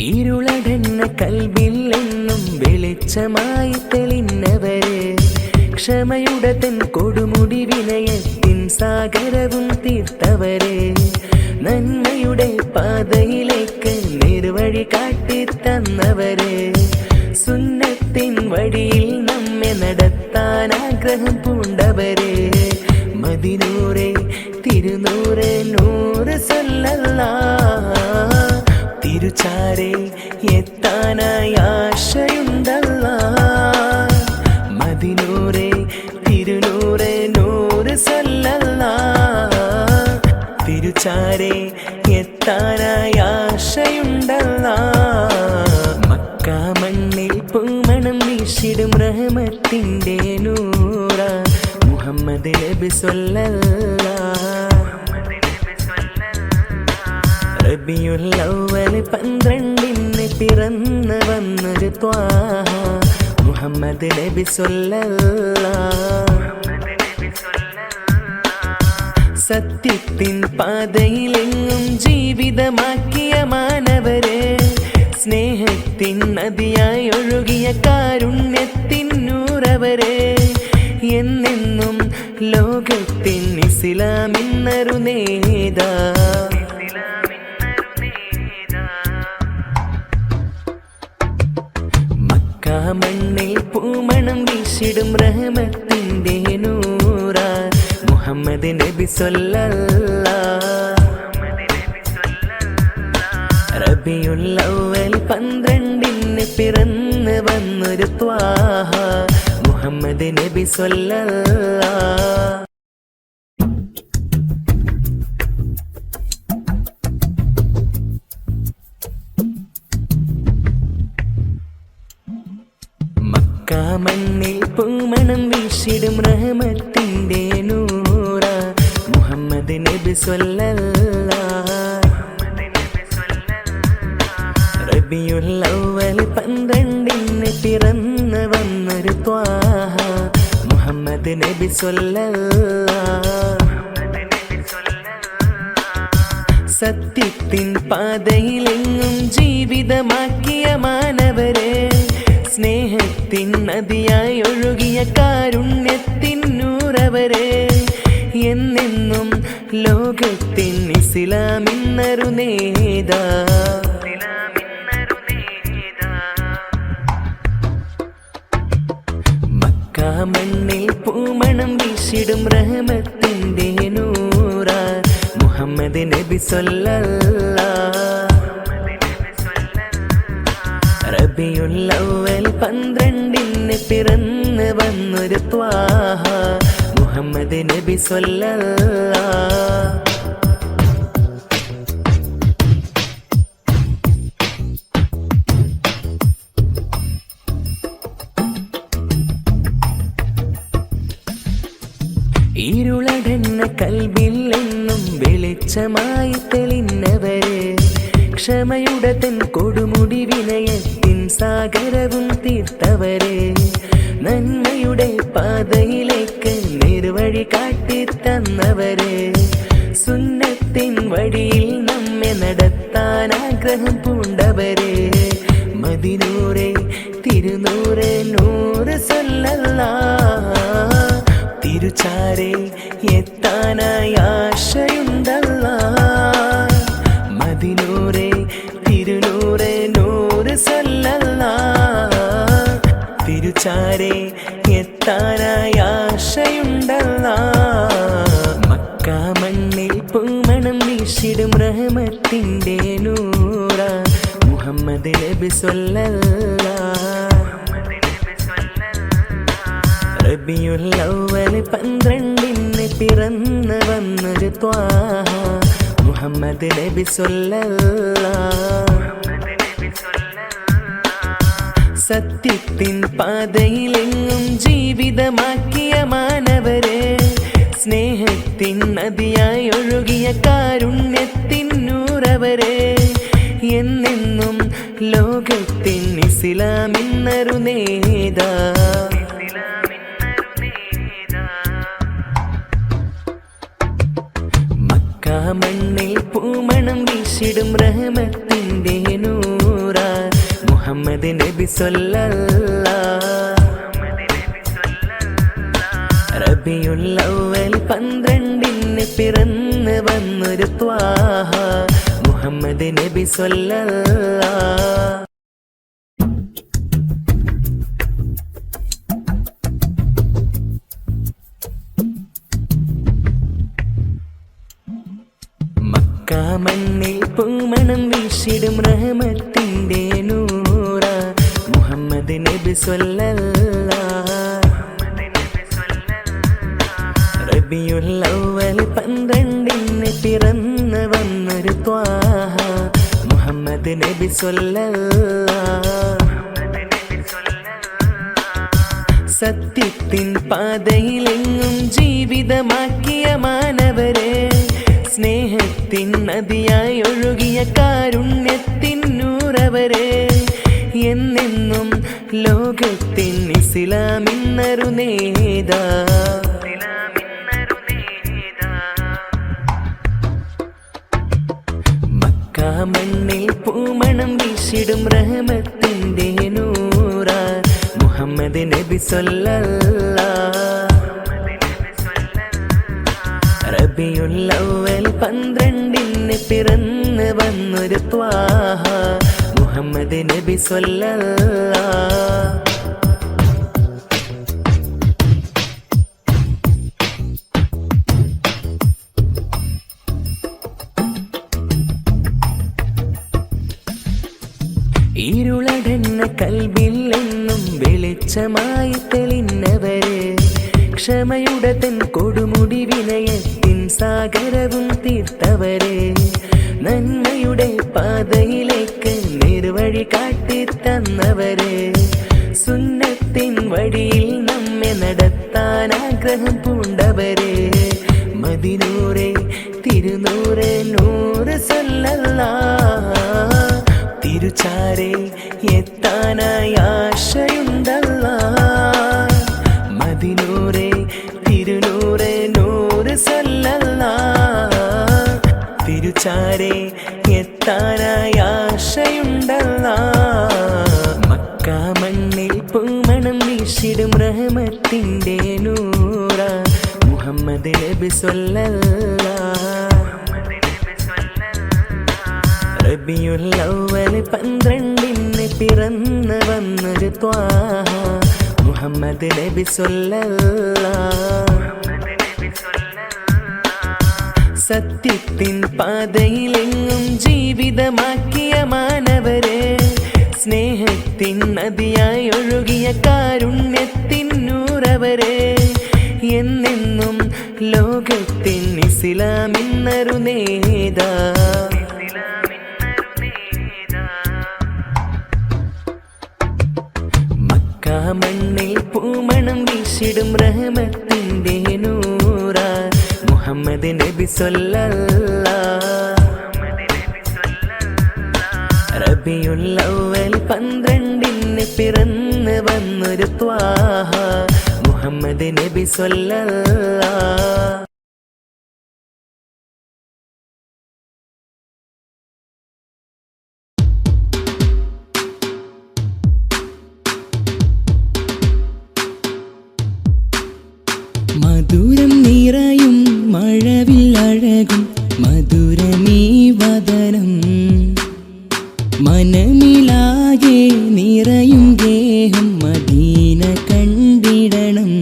ഇരുളടന്ന കൽബിൽ എന്നും വെളിച്ചമായി തെളിഞ്ഞവരെ, ക്ഷമയുടെ തൻ കൊടുമുടി വിനയത്തിൻ സാഗരവും തീർത്തവരെ, നന്മയുടെ പാതയിലേക്ക് നിർവഴി കാട്ടിത്തന്നവരെ, സുന്നത്തിൻ വഴിയിൽ നമ്മെ നടത്താൻ ആഗ്രഹം പൂണ്ടവരെ, മദിനൂറെ തിരുനൂറെ നൂറ് സ്വല്ലല്ലാഹ്. തിരുച്ചാരെ എത്താനായി ആശയുണ്ടല്ലാഹ്, മദിനൂറെ തിരുനൂറെ നൂറ് സ്വല്ലല്ലാഹ്. തിരുച്ചാരെ എത്താനായി ആശയുണ്ടല്ലാഹ്. മക്ക മണ്ണിൽ പൂമണം വീശിടും റഹ്മത്തിന്റെ നൂറ മുഹമ്മദ് നബി സ്വല്ലല്ലാഹ്. റബിയുൽ അവ്വൽ 12 പിറന്നു വന്നൊരു ത്വാഹ മുഹമ്മദ് നബി സ്വല്ലല്ലാഹ്. സത്യത്തിൻ പാതയിലെങ്ങും ജീവിതമാക്കിയ മാനവരെ, സ്നേഹത്തിൻ നദിയായി ഒഴുകിയ കാരുണ്യത്തിൻ നൂറവരെ, എന്നെന്നും ലോകത്തിൻ ഇസ്ലാമിന്നൊരു നേതാ. മക്ക മണ്ണിൽ പൂമണം വീശിടും റഹ്മത്തിന്റെ നൂറ മുഹമ്മദ് നബി സ്വല്ലല്ലാഹ്. റബിയുൽ അവ്വൽ 12 പിറന്നു വന്നൊരു ത്വാഹ മുഹമ്മദ് നബി സ്വല്ലല്ലാഹ്. മക്ക മണ്ണിൽ പൂമണം വീശിടും റഹ്മത്തിന്റെ നൂറ മുഹമ്മദ് നബി സ്വല്ലല്ലാഹ്. റബിയുൽ അവ്വൽ 12 പിറന്നു വന്നൊരു ത്വാഹ മുഹമ്മദ് നബി സ്വല്ലല്ലാഹ്. സത്യത്തിൻ പാതയിലെങ്ങും ജീവിതമാക്കിയ മാനവരെ, സ്നേഹത്തിൻ നദിയായി ഒഴുകിയ കാരുണ്യത്തിൻ നൂറവരെ, എന്നെന്നും ലോകത്തിൻ ഇസ്ലാമിന്നൊരു നേതാ. മക്ക മണ്ണിൽ പൂമണം വീശിടും റഹ്മത്തിന്റെ നൂറ മുഹമ്മദ് നബി സ്വല്ലല്ലാഹ്. റബിയുൽ അവ്വൽ 12 പിറന്നു വന്നൊരു ത്വാഹ മുഹമ്മദ് നബി സ്വല്ലല്ലാഹ്. ഇരുളടന്ന കൽബിൽ എന്നും വെളിച്ചമായി തെളിഞ്ഞവരെ, ക്ഷമയുടെ തൻ കൊടുമുടി വിനയത്തിൻ സാഗരവും തീർത്തവരെ, നന്മയുടെ പാതയിലേക്ക് നേർവഴി കാട്ടിത്തന്നവരെ, സുന്നത്തിൻ വഴിയിൽ നമ്മെ നടത്താൻ ആഗ്രഹം പൂണ്ടവരെ, മദിനൂറെ തിരുനൂറെ നൂറ് സ്വല്ലല്ലാഹ്. തിരുച്ചാരെ എത്താനായി ആശയുണ്ടല്ലാഹ്. മദിനൂറെ തിരുനൂറെ നൂറ് സ്വല്ലല്ലാഹ്. തിരുച്ചാരെ എത്താനായി ആശയുണ്ടല്ലാഹ്. മക്ക മണ്ണിൽ പൂമണം വീശിടും റഹ്മത്തിന്റെ നൂറ മുഹമ്മദ് നബി സ്വല്ലല്ലാഹ്. റബിയുൽ അവ്വൽ 12 പിറന്നു വന്നൊരു ത്വാഹ മുഹമ്മദ് നബി സ്വല്ലല്ലാഹ്. സത്യത്തിൻ പാതയിലെങ്ങും ജീവിതമാക്കിയ മാനവരെ, സ്നേഹത്തിൻ നദിയായി ഒഴുകിയ കാരുണ്യത്തിൻ നൂറവരെ, എന്നെന്നും ലോകത്തിൻ ഇസ്ലാമിന്നൊരു നേതാ. മക്ക മണ്ണിൽ പൂമണം വീശിടും റഹ്മത്തിന്റെ നൂറ മുഹമ്മദ് നബി സ്വല്ലല്ലാഹ്. റബിയുൽ അവ്വൽ 12 പിറന്നു വന്നൊരു ത്വാഹ മുഹമ്മദ് നബി സ്വല്ലല്ലാഹ്. മക്ക മണ്ണിൽ പൂമണം വീശിടും റഹ്മത്തിന്റെ നൂറ മുഹമ്മദ് നബി സ്വല്ലല്ലാഹ്. റബിയുൽ അവ്വൽ 12 പിറന്നു വന്നൊരു ത്വാഹ മുഹമ്മദ് നബി സ്വല്ലല്ലാഹ്. സത്യത്തിൻ പാതയിലെങ്ങും ജീവിതമാക്കിയ മാനവരെ, സ്നേഹത്തിൻ നദിയായി ഒഴുകിയ കാരുണ്യത്തിൻ നൂറവരെ, എന്നെന്നും ലോകത്തിൻ ഇസ്ലാമിന്നൊരു നേതാ. മക്ക മണ്ണിൽ പൂമണം വീശിടും റഹ്മത്തിന്റെ നൂറ മുഹമ്മദ് നബി സ്വല്ലല്ലാഹ്. റബിയുൽ അവ്വൽ 12 പിറന്നു വന്നൊരു ത്വാഹ മുഹമ്മദ് നബി സ്വല്ലല്ലാഹ്. ഇരുളടന്ന കൽബിൽ എന്നും വെളിച്ചമായി തെളിഞ്ഞവരെ, ക്ഷമയുടെ തൻ കൊടുമുടി വിനയത്തിൻ സാഗരവും തീർത്തവരെ, നന്മയുടെ പാതയിലേക്ക് നേർവഴി കാട്ടിത്തന്നവരെ, സുന്നത്തിൻ വഴിയിൽ നമ്മെ നടത്താൻ ആഗ്രഹം പൂണ്ടവരെ, മദിനൂറെ തിരുനൂറെ നൂറ് സ്വല്ലല്ലാഹ്. തിരുച്ചാരെ എത്താനായി ആശയുണ്ടല്ലാഹ്. മദിനൂറെ തിരുനൂറെ നൂറ് സ്വല്ലല്ലാഹ്. തിരുച്ചാരെ ചാരെ എത്താനായി ആശയുണ്ടല്ലാ. മക്ക മണ്ണിൽ പൂമണം വീശിടും റഹ്മത്തിന്റെ നൂറ മുഹമ്മദ് നബി സ്വല്ലല്ലാഹ്. റബിയുൽ അവ്വൽ 12 പിറന്നു വന്നൊരു ത്വാഹ മുഹമ്മദ് നബി സ്വല്ലല്ലാഹ്. സത്യത്തിൻ പാതയിലെങ്ങും ജീവിതമാക്കിയ മാനവരെ, സ്നേഹത്തിൻ നദിയായി ഒഴുകിയ കാരുണ്യത്തിൻ നൂറവരെ, എന്നെന്നും ലോകത്തിൻ ഇസ്ലാമിന്നൊരു നേതാ. മക്ക മണ്ണിൽ പൂമണം വീശിടും റഹ്മത്തിന്റെ നൂറ മുഹമ്മദ് നബി സ്വല്ലല്ലാഹ്. റബിയുൽ അവ്വൽ 12 പിറന്നു വന്നൊരു ത്വാഹ മുഹമ്മദ് നബി സ്വല്ലല്ലാഹ്. മധുരം നിറയും മഴവില്ലഴകും മധുരമീ വദനം, മനമിലാകെ നിറയും ഗേഹം മദീന കണ്ടിടണം.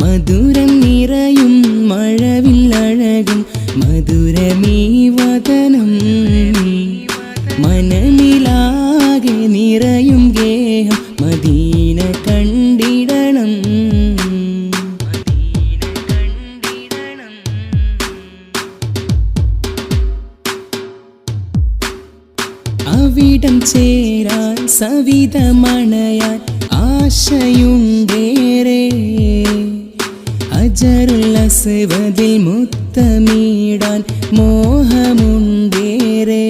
മധുരം നിറയും മഴവില്ലഴകും മധുരമീ വദനം, മനമിലാകെ നിറയും ഗേഹം മദീന കണ്ടിടണം. അവിടം ചേരാൻ സവിതമണയാൻ ആശയുണ്ടേറെ, അജറുൽ അസ്വദിൽ മുത്തമിടാൻ മോഹമുണ്ടേറെ.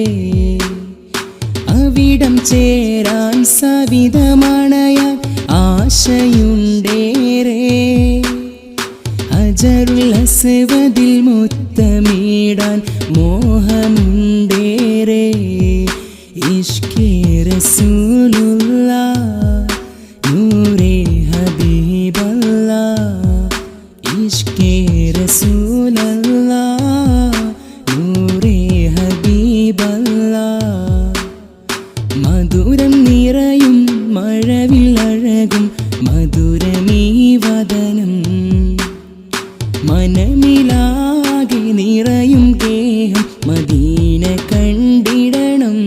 അവിടം ചേരാൻ സവിതമണയാൻ ആശയുണ്ടേറെ, അജറുൽ അസ്വദിൽ മുത്തമിടാൻ മോഹമുണ്ടേറെ. ഇഷ്കേ റസൂലുള്ളാഹ് നൂറേ ഹബീബല്ലാഹ്, ഇഷ്കേ റസൂലല്ലാഹ് നൂറേ ഹബീബല്ലാഹ്. മധുരം നിറയും മഴവില്ലഴകും മധുരമീ വദനം, മനമിലാകെ നിറയും ഗേഹം മദീന കണ്ടിടണം.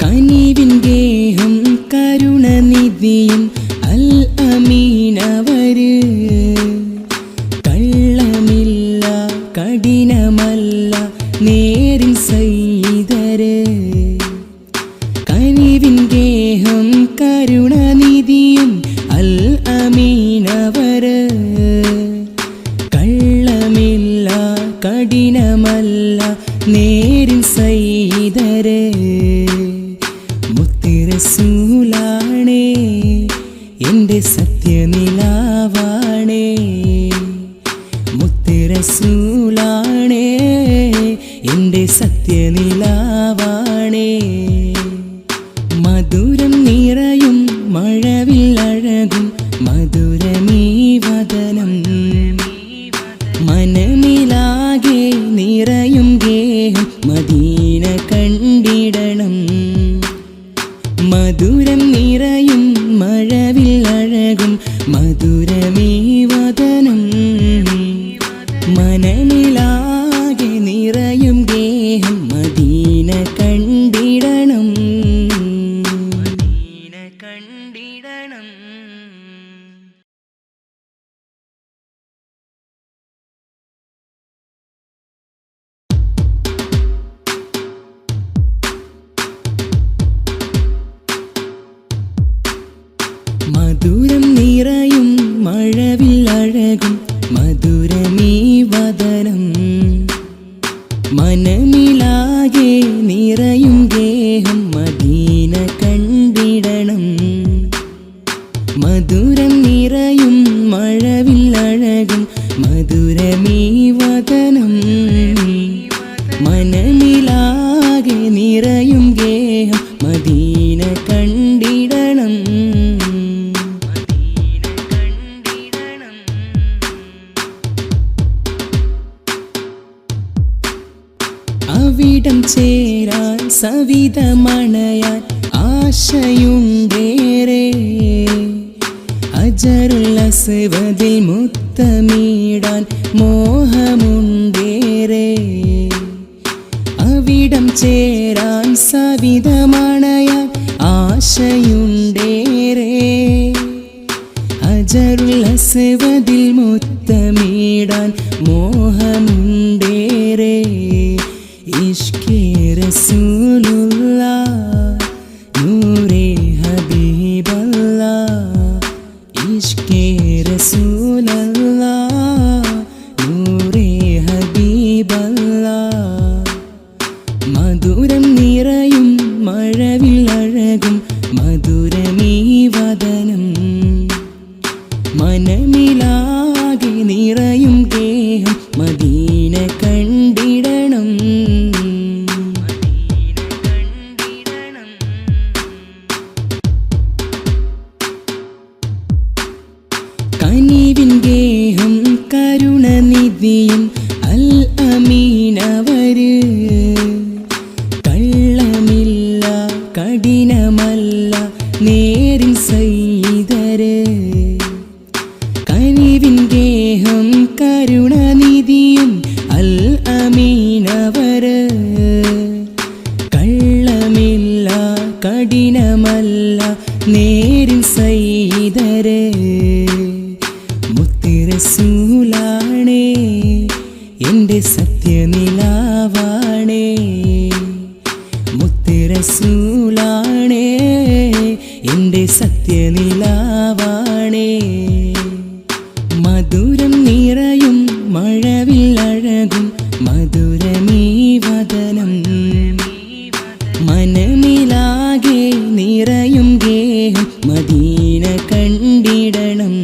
കനിവിൻ ഗേഹം കരുണനിധിയും അൽ അമീനവര്, കള്ളമില്ല കഠിനമല്ല നേരിൻ സയ്യിദര്. കനിവിൻ ഗേഹം കരുണനിധിയും അൽ അമീനവര്, കള്ളമില്ല കഠിനമല്ല നേരിൻ സയ്യിദര്. മുത്ത് റസൂലാണേ എൻ്റെ സത്യനിലാവാണേ, മുത്ത് റസൂലാണേ എൻ്റെ സത്യനിലാവാണേ. മധുരം നിറയും മഴവില്ലഴകും മധുരമീ വദനം, മനമിലാകെ നിറയും ഗേഹം മദീന കണ്ടിടണം. മധുരം നിറയും മഴവില്ലഴകും മധുരമീ വദനം, മനമിലാകെ നിറയും ഗേഹം മദീന കണ്ടിടണം. മദീന കണ്ടിടണം. മധുരം നിറയും മഴവില്ലഴകും മധു ആശയുണ്ടേറെ. ഹജറുൽ അസ്വദിൽ മുത്തമിടാൻ മോഹമുണ്ടേറെ. അവിടം ചേരാൻ സവിധമണയാൻ ആശയുണ്ടേറെ. ഹജറുൽ അസ്വദിൽ മുത്തമിടാൻ മോഹമുണ്ടേറെ. ഇഷ്കേ റസൂലുള്ളാഹ് നൂറേ ഹബീബല്ലാഹ്. ഇഷ്കേ റസൂലല്ലാഹ് നൂറേ ഹബീബല്ലാഹ്. മധുരം നിറയും മഴവില്ലഴകും മധുരമീ വദനം. മനമിലാകെ നിറയും ഗേഹം മദീന കണ്ടിടണം. കനിവിൻ ഗേഹം കരുണനിധിയും അൽ അമീനവര്. കള്ളമില്ല കഠിനമല്ല നേരിൻ സയ്യിദര്. കനിവിൻ ഗേഹം കരുണനിധിയും അൽ അമീനവര്. കള്ളമില്ല കഠിനമല്ല നേരിൻ സയ്യിദര്. മുത്തുറസൂലാണേ എൻ്റെ സത്യനിലാവാണേ. മുത്തുറസൂലാണേ എൻ്റെ സത്യനിലാവാണേ. മധുരം നിറയും മഴവില്ലഴകും മധുരമീ വദനം. മനമിലാകെ നിറയും ഗേഹം മദീന കണ്ടിടണം.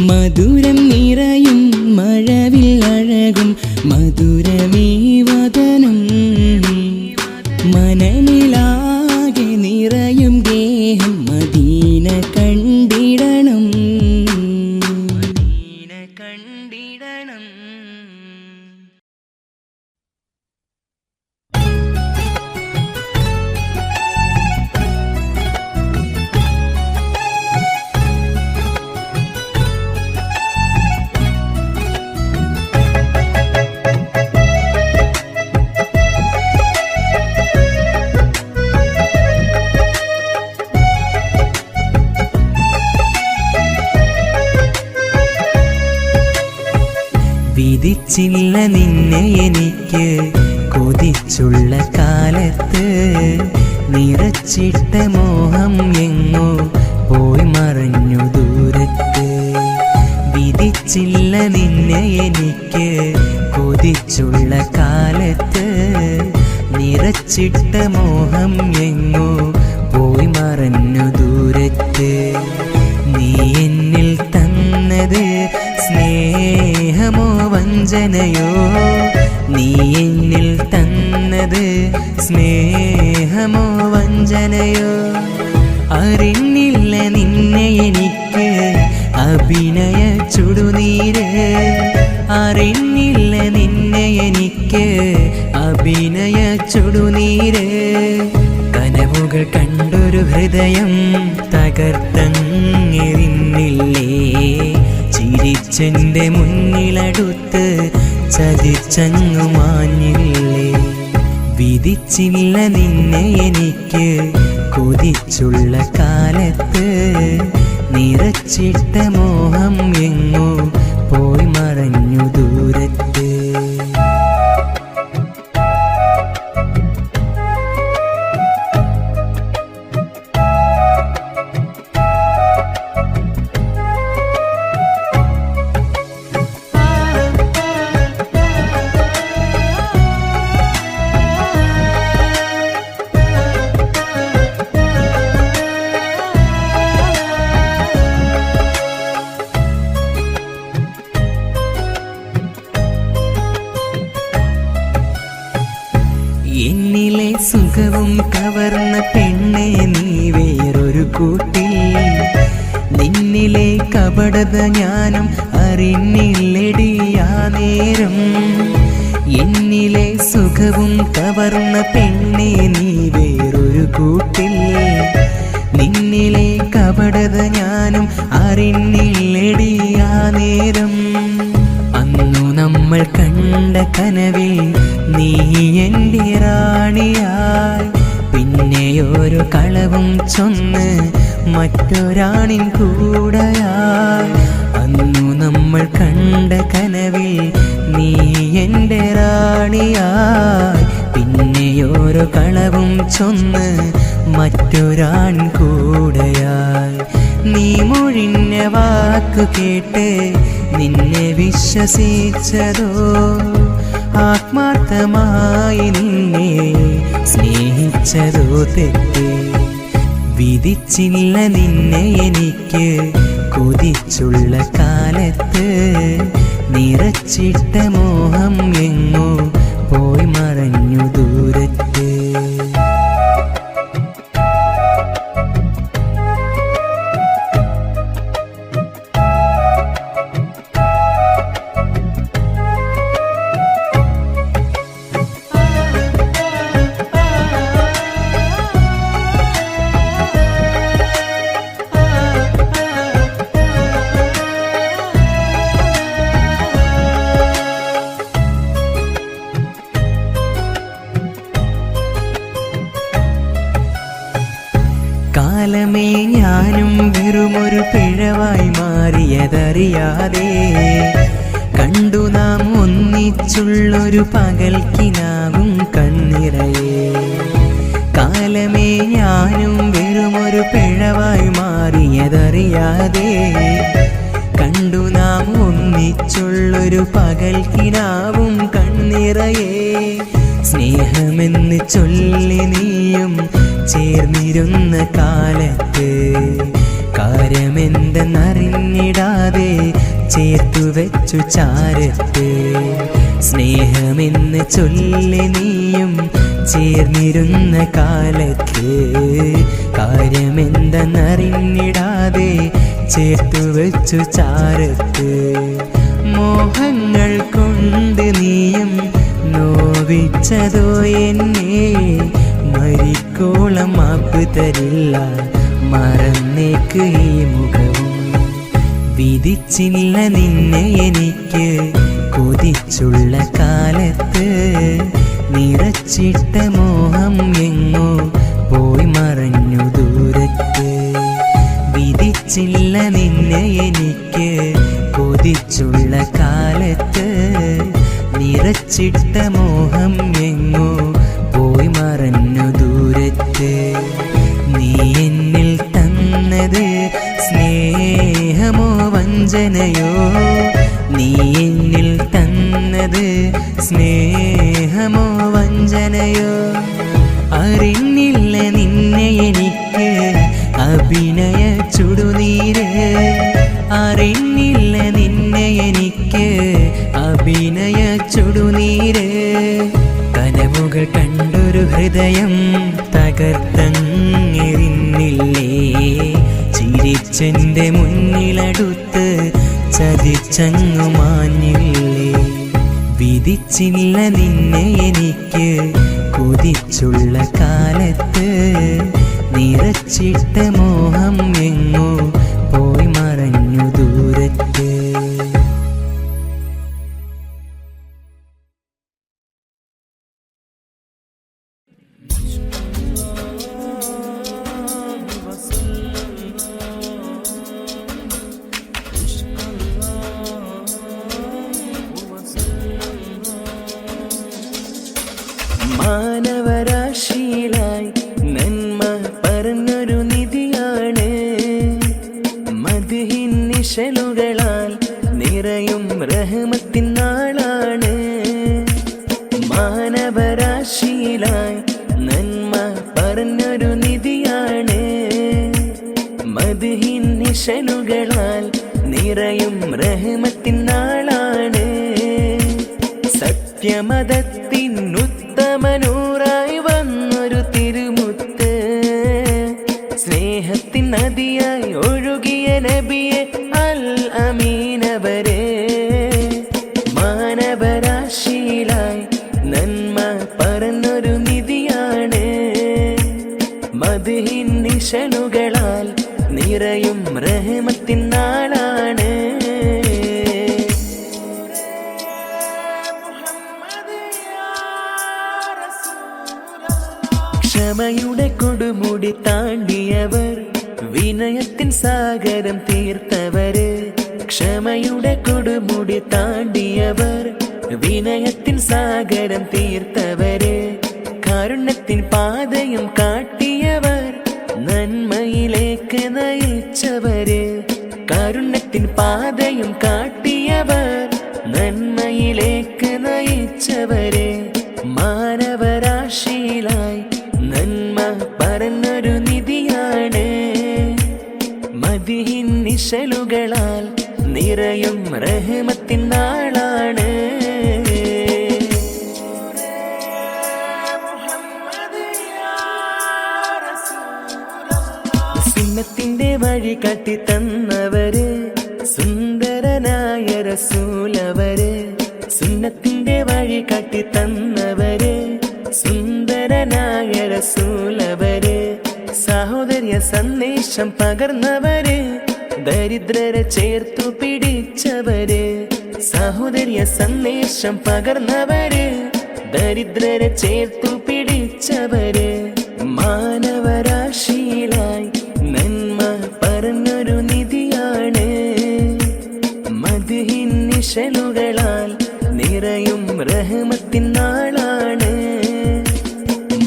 മധുരം നിറയും മഴവില്ലഴകും മധുരമീ വദനം. മനമിലാകെ നിറയും ഗേഹം മദീന കണ്ടിടണം. കണ്ടിടണം. വിധിച്ചില്ല നിന്നെ എനിക്ക് കൊതിച്ചുള്ള കാലത്ത്. നിറച്ചിട്ട മോഹം എങ്ങോ പോയി മറഞ്ഞു ദൂരത്ത്. വിധിച്ചില്ല നിന്നെ എനിക്ക് കൊതിച്ചുള്ള കാലത്ത്. നിറച്ചിട്ട മോഹം എങ്ങോ പോയി മറഞ്ഞു ദൂരത്ത്. നീ എന്നിൽ തന്നത് സ്നേഹമോ വഞ്ചനയോ. നീ എന്നിൽ തന്നത് സ്നേഹമോ വഞ്ചനയോ. അറിഞ്ഞില്ല നിന്നെ എനിക്ക് അഭിനയ ചുടുനീര്. അറിഞ്ഞില്ല നിന്നെ എനിക്ക് അഭിനയ ചുടുനീര്. കനവുകൾ കണ്ടൊരു ഹൃദയം തകർത്തെറിഞ്ഞില്ലേ. ചിരിച്ചെന്റെ മുന്നിലടുത്ത് ചതിച്ചങ്ങു മാഞ്ഞില്ലേ. വിധിച്ചില്ല നിന്നെ എനിക്ക് കൊതിച്ചുള്ള കാലത്ത്. നിറച്ചിട്ട മോഹം എങ്ങോ പോയി മറഞ്ഞു ദൂരത്ത്. എന്നിലെ സുഖവും കവർന്ന പെണ്ണെ നീ വേറൊരു കൂട്ടിൽ. നിന്നിലെ കപടത ഞാനും അറിഞ്ഞില്ലടിയാ നേരം. എന്നിലെ സുഖവും കവർന്ന പെണ്ണെ നീ വേറൊരു കൂട്ടിൽ. കളവും ചൊന്ന് മറ്റൊരാണിൻ കൂടെയായി. അന്നു നമ്മൾ കണ്ട കനവിൽ നീ എൻ്റെ റാണിയായി. പിന്നെയോരോ കളവും ചൊന്ന് മറ്റൊരാൺ കൂടെയായി. നീ മൊഴിഞ്ഞ വാക്കു കേട്ട് നിന്നെ വിശ്വസിച്ചതോ, ആത്മാർത്ഥമായി നിന്നെ സ്നേഹിച്ചതോ തെറ്റ്. വിധിച്ചില്ല നിന്നെ എനിക്ക് കൊതിച്ചുള്ള കാലത്ത്, നിറച്ചിട്ട മോഹം എങ്ങോ പോയി മറഞ്ഞു ദൂരത്ത്. കാലമേ ഞാനും വെറുമൊരു പിഴവായി മാറിയതറിയാതെ, കണ്ടു നാം ഒന്നിച്ചുള്ളൊരു പകൽക്കിനാവും കണ്ണിറയെ. കാലമേ ഞാനും വെറുമൊരു പിഴവായി മാറിയതറിയാതെ, കണ്ടു നാം ഒന്നിച്ചുള്ളൊരു പകൽക്കിനാവും കണ്ണിറയെ. സ്നേഹമെന്ന് ചൊല്ലി നീയും ചേർന്നിരുന്ന കാലത്ത്, കാര്യമെന്തെന്നറിഞ്ഞിടാതെ ചേർത്തു വെച്ചു ചാരത്ത്. സ്നേഹമെന്ന് ചൊല്ലി നീയും ചേർന്നിരുന്ന കാലത്ത്, കാര്യമെന്തെന്നറിഞ്ഞിടാതെ ചേർത്തു വെച്ചു ചാരത്ത്. മോഹങ്ങൾ കൊണ്ട് നീയും നോവിച്ചതോ എന്നെ, മരിക്കോളം മാപ്പ് തരില്ല മറന്നേക്ക് ഈ മുഖവും. വിധിച്ചില്ല നിന്നെ എനിക്ക് കൊതിച്ചുള്ള കാലത്ത്, നിറച്ചിട്ട മോഹം എങ്ങോ പോയി മറഞ്ഞു ദൂരത്ത്. വിധിച്ചില്ല നിന്നെ എനിക്ക് കൊതിച്ചുള്ള കാലത്ത്, നിറച്ചിട്ട മോഹം എങ്ങോ പോയി മറഞ്ഞു ദൂരത്ത്. നീ എന്നിൽ തന്നത് സ്നേഹമോ വഞ്ചനയോ, നീ എന്നിൽ തന്നത് സ്നേഹമോ വഞ്ചനയോ. അറിഞ്ഞില്ല നിന്നെ എനിക്ക് അഭിനയ ചുടുനീര്, അറിഞ്ഞില്ല നിന്നെ എനിക്ക് അഭിനയ ചുടുനീര്. കനവുകൾ കണ്ടൊരു ഹൃദയം തകർത്തെറിഞ്ഞില്ലേ, ചിരിച്ചെന്റെ മുന്നിലടുത്ത് ചതിച്ചങ്ങു മാഞ്ഞില്ലേ. വിധിച്ചില്ല നിന്നെ എനിക്ക് കൊതിച്ചുള്ള കാലത്ത്, നിറച്ചിട്ട മോഹം എങ്ങോ പോയി മറഞ്ഞു ദൂരത്ത്. മാനവരാശിയിലായി നന്മ പറഞ്ഞൊരു നിധിയാണ്, മദ്ഹിൻ നിശലുകളാൽ നിറയും റഹ്മത്തിൻ നാളാണ്. മാനവരാശിയിലായി നന്മ പറഞ്ഞൊരു നിധിയാണ്, മദ്ഹിൻ നിശലുകളാൽ നിറയും റഹ്മത്തിൻ നാളാണ്. സത്യമതത്തിൻ ഉത്തമനൂറായി വന്നൊരു തിരുമുത്ത്, സ്നേഹത്തിൻ നദിയായി ഒഴുകിയ നബിയെ അൽ അമീനവരെ. മാനവരാശിയിലായി നന്മ പറഞ്ഞൊരു നിധിയാണ്, മദ്ഹിൻ നിശലുകളാൽ നിറയും റഹ്മത്തിൻ നാളാണ്. ക്ഷമയുടെ കൊടുമുടി താണ്ടിയവർ, വിനയത്തിൻ സാഗരം തീർത്തവര്. ക്ഷമയുടെ കൊടുമുടി താണ്ടിയവർ, വിനയത്തിൻ സാഗരം തീർത്തവര്. കാരുണ്യത്തിൻ പാതയും കാട്ടിയവർ, നന്മയിലേക്ക് നയിച്ചവര്. കാരുണ്യത്തിൻ പാതയും കാട്ടിയവർ, നന്മയിലേക്ക് നയിച്ചവര്. മാനവരാശിയിലായി നന്മ പറഞ്ഞൊരു നിധിയാണ്. മദിഹിൻ നിശലുകളാൽ നിറയും റഹ്മത്തിൻ നാളാണ്. സുന്നത്തിന്റെ വഴി കാട്ടി തന്നവര്, സുന്ദരനായ റസൂലവര്. സുന്നത്തിന്റെ വഴി കാട്ടി തന്നവര്, സുന്ദരനായ റസൂലവര്. സഹോദര്യ സന്ദേശം പകർന്നവര്, ദരിദ്രരെ ചേർത്തു പിടിച്ചവര്. സഹോദര്യ സന്ദേശം പകർന്നവര്, ദരിദ്രരെ ചേർത്തു പിടിച്ചവര്. മാനവരാശിയിലായി നന്മ പറഞ്ഞൊരു നിധിയാണ്. മദ്ഹിൻ നിശലുകളാൽ നിറയും റഹ്മത്തിൻ നാളാണ്.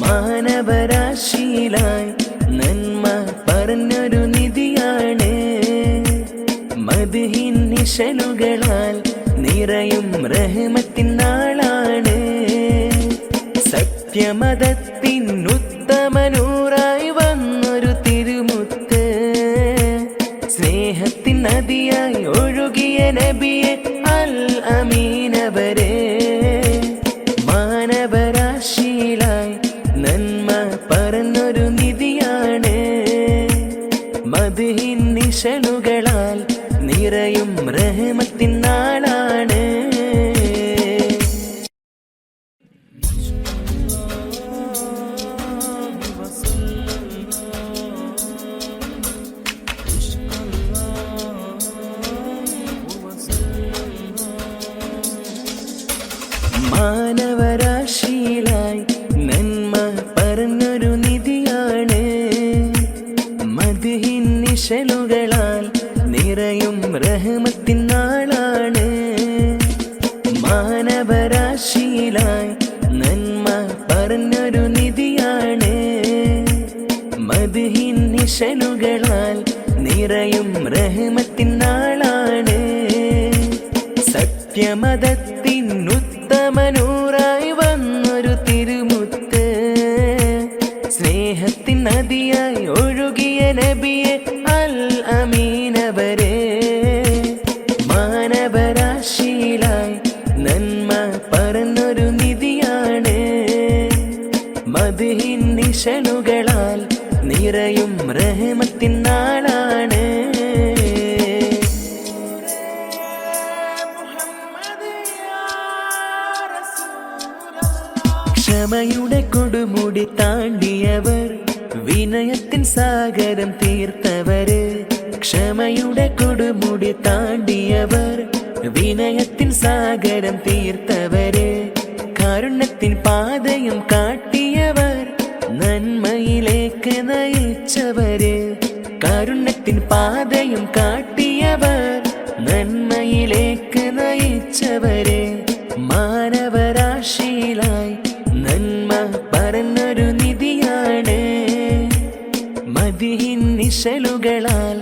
മാനവരാശിയിലായി നന്മ പറഞ്ഞൊരു നിധിയാണ്. മദ്ഹിൻ നിശലുകളാൽ നിറയും റഹ്മത്തിൻ നാളാണ്. സത്യമതത്തിൻ ഉത്തമനൂറായി വന്നൊരു തിരുമുത്ത്, സ്നേഹത്തിൻ നദിയായി ഒഴുകിയ നബിയെ അൽ അമീനവരെ. മാനവരാശിയിലായി നന്മ പറഞ്ഞൊരു നിധിയാണ്. മദ്ഹിൻ നിശലുകളാൽ നിറയും റഹ്മത്തിൻ നാളാണ്. മാനവരാശിയിലായി നന്മ പറഞ്ഞൊരു നിധിയാണ്. മദ്ഹിൻ നിശലുകളാൽ നിറയും റഹ്മത്തിൻ നാളാണ്. മാനവരാശിയിലായി നന്മ പറഞ്ഞൊരു നിധിയാണ്. മദ്ഹിൻ നിശലുകളാൽ നിറയും റഹ്മത്തിൻ നാളാണ്. സത്യമതത്തിൻ ഉത്തമനൂറായി വന്നൊരു തിരുമുത്ത്, സ്നേഹത്തിൻ നദിയായി ഒഴുകിയ നബിയെ അൽ അമീനവരെ. മാനവരാശിയിലായി നന്മ പറഞ്ഞൊരു നിധിയാണ്. മദ്ഹിൻ നിശലുകളാൽ നിറയും റഹ്മത്തിൻ നാളാണ്. ക്ഷമയുടെ കൊടുമുടി താണ്ടിയവർ, വിനയത്തിൻ സാഗരം തീർത്തവര്. ക്ഷമയുടെ കൊടുമുടി താണ്ടിയവർ, വിനയത്തിൻ സാഗരം തീർത്തവര്. കാരുണ്യത്തിൻ പാതയും കാട്ടിയവർ, നന്മയിലേക്ക് നയിച്ചവര്. കാരുണ്യത്തിൻ പാതയും കാട്ടിയവർ, നന്മയിലേക്ക് നയിച്ചവര്. മാനവരാശിയിലായി നന്മ പറഞ്ഞൊരു നിധിയാണ്. മദ്ഹിൻ നിശലുകളാൽ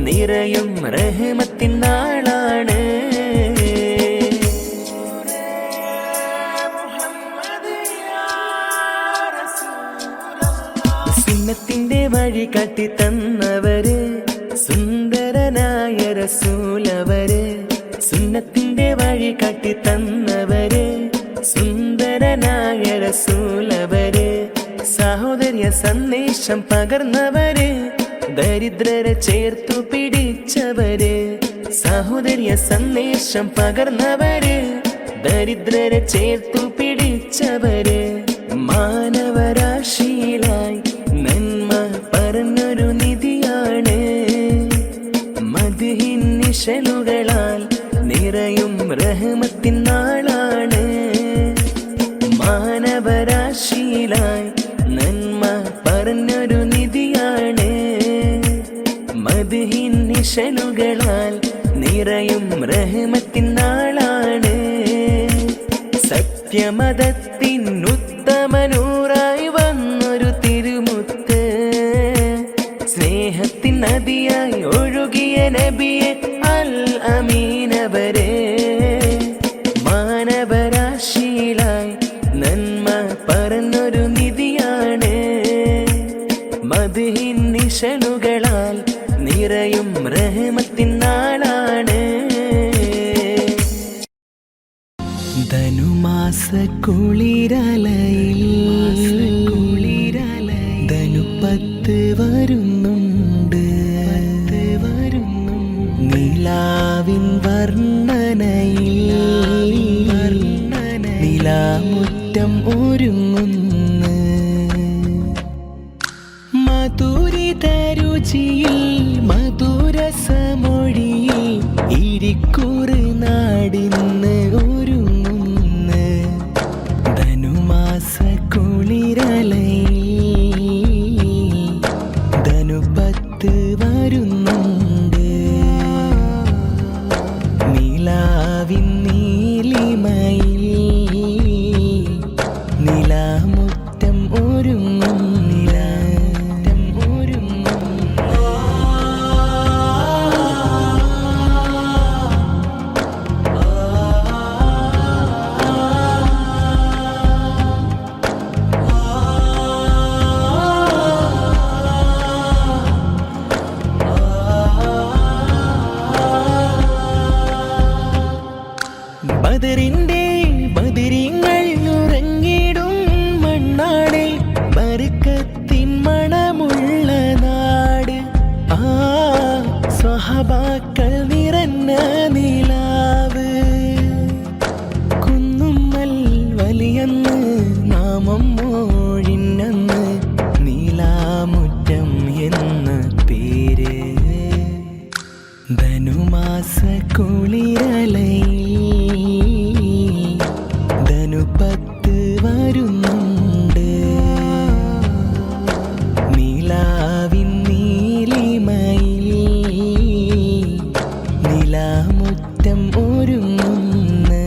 നിറയും റഹ്മത്തിൻ നാളാണ്. സുന്നത്തിന്റെ വഴി കാട്ടി തന്നവര്, സുന്ദരനായ റസൂലവര്. സുന്നത്തിന്റെ വഴി കാട്ടി തന്നവര്, സുന്ദരനായ റസൂലവര്. സഹോദര്യ സന്ദേശം പകർന്നവര്, ദരിദ്രരെ ചേർത്തു പിടിച്ചവര്. സഹോദര്യ സന്ദേശം പകർന്നവര്, ദരിദ്രരെ ചേർത്തു പിടിച്ചവര്. മാനവരാശിയിലായി നന്മ പറഞ്ഞൊരു നിധിയാണ്. മദ്ഹിൻ നിശലുകളാൽ നിറയും റഹ്മത്തിൻ നാളാണ്. മാനവരാശിയിലായി നന്മ നിശലുകളാൽ നിറയും റഹ്മത്തിൻ നാളാണ്. സത്യമതത്തിനുത്തമനൂറായി വന്നൊരു തിരുമുത്ത്, സ്നേഹത്തിൻ നദിയായി ഒഴുകിയ നബിയെ അൽ അമീനവരെ, മാനവരാശിയിലായി നന്മ പറഞ്ഞൊരു നിധിയാണ്. മദ്ഹിൻ നിശലുകളാൽ നിറയും റഹ്മത്തിൻ നാളാണ്. ധനുമാസ കുളിരലയിൽ ധനുപ്പത്ത് വരുന്നുണ്ട്, നിലാവിൻ വർണ്ണനയിൽ നിലാമുറ്റം ഒരുങ്ങുന്നു. മധുരിത രുചിയിൽ മധുരസമൊഴിയിൽ ഇരിക്കുറ് നാടിന്ന് ഒരുങ്ങുന്നു. ധനുമാസ കുളിരലയിൽ ധനുപ്പത്ത് വരുന്നുണ്ട്, നിലാവിൻ നീലിമയിൽ നിലാമുറ്റം ഒരുങ്ങും. ബദറിന്റെ ബദരിങ്ങൾ ഉറങ്ങിടും മണ്ണാടെ, ബർക്കത്തിൻ മണമുള്ള നാട്. ആ സ്വഹബാക്കൾ നിറഞ്ഞ നിലാവ്, കുന്നുമ്മൽ വലിയന്ന് നാമം മോഴിനന്ന് നീലാമുറ്റം എന്ന പേര്. ധനുമാസ കുളിരലയിൽ ധനുപ്പത്ത് വരുന്നുണ്ട്, നിലാവിൻ നീലിമയിൽ നിലാമുറ്റം ഒരുങ്ങുന്നു.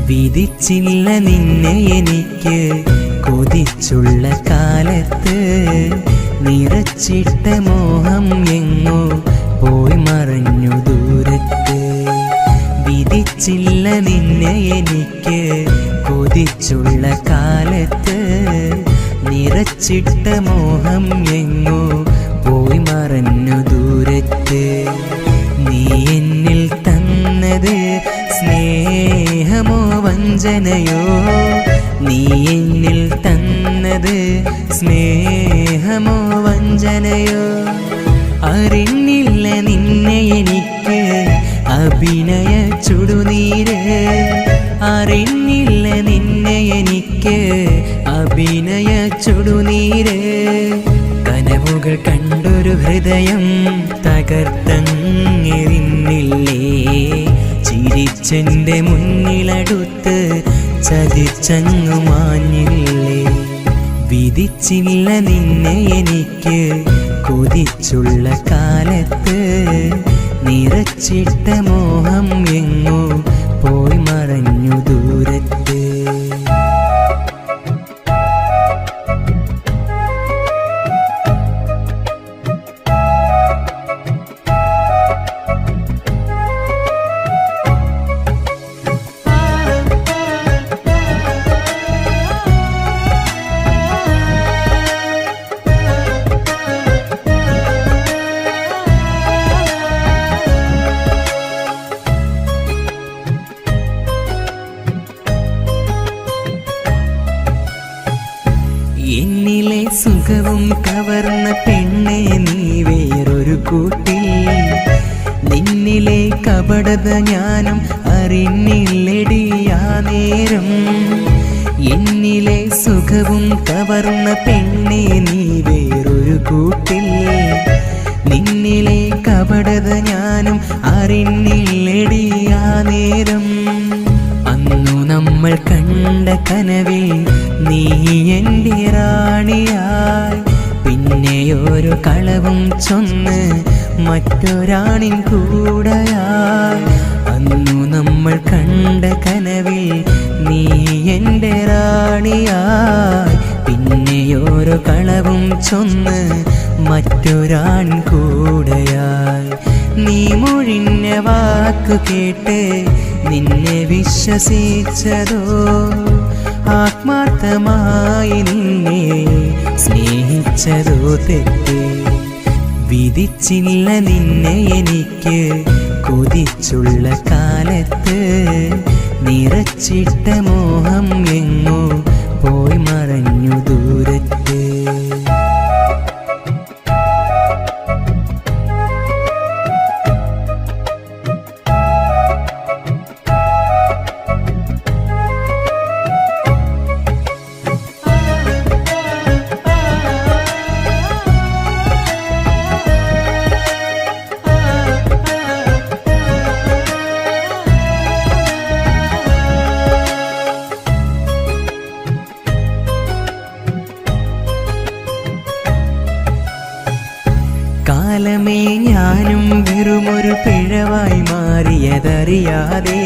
വിധിച്ചില്ല നിന്നെ എനിക്ക് കൊതിച്ചുള്ള കാലത്ത്, നിറച്ചിട്ട മോഹം എങ്ങോ പോയി മറഞ്ഞു ദൂരത്ത്. വിധിച്ചില്ല നിന്നെ എനിക്ക് കൊതിച്ചുള്ള കാലത്ത്, നിറച്ചിട്ട മോഹം എങ്ങോ പോയി മറഞ്ഞു ദൂരത്ത്. നീ എന്നിൽ തന്നത് സ്നേഹമോ വഞ്ചനയോ, നീ എന്നിൽ തന്നത് സ്നേഹമോ വഞ്ചനയോ. അറിഞ്ഞില്ല നിന്നെ എനിക്ക് അഭിനയ ചുടുനീര്, അറിഞ്ഞില്ല നിന്നെ എനിക്ക് അഭിനയ ചുടുനീര്. കനവുകൾ കണ്ടൊരു ഹൃദയം തകർത്തെറിഞ്ഞില്ലേ, ചിരിച്ചെന്റെ മുന്നിലടുത്ത് ചതിച്ചങ്ങു മാഞ്ഞില്ലേ. വിധിച്ചില്ല നിന്നെ എനിക്ക് കൊതിച്ചുള്ള കാലത്ത്, നിറച്ചിട്ട മോഹം എങ്ങോ പോയി മറഞ്ഞു ദൂരത്ത്. എന്നിലെ സുഖവും കവർന്ന പെണ്ണെ നീ വേറൊരു കൂട്ടിൽ, നേരം എന്നിലെ സുഖവും കവർന്ന പെണ്ണെ നീ വേറൊരു കൂട്ടിൽ. നിന്നിലെ കപടത ഞാനും അറിഞ്ഞില്ലടി ആ നേരം. അന്നു നമ്മൾ കണ്ട കനവിൽ നീ എൻ്റെ റാണിയായി, പിന്നെയോരോ കളവും ചൊന്ന് മറ്റൊരാണിൻ കൂടെയായി. അന്നു നമ്മൾ കണ്ട കനവിൽ നീ എൻ്റെ റാണിയായി, പിന്നെയോരോ കളവും ചൊന്ന് മറ്റൊരാൺ കൂടെയായി. നീ മൊഴിഞ്ഞ വാക്കു കേട്ട് നിന്നെ വിശ്വസിച്ചതോ, ആത്മാർത്ഥമായി നിന്നെ സ്നേഹിച്ചതോ തെറ്റ്. വിധിച്ചില്ല നിന്നെ എനിക്ക് കൊതിച്ചുള്ള കാലത്ത്, നിറച്ചിട്ട മോഹം എങ്ങോ പോയി മറഞ്ഞു ദൂരത്ത്. കാലമേ ഞാനും വെറുമൊരു പിഴവായി മാറിയതറിയാതെ,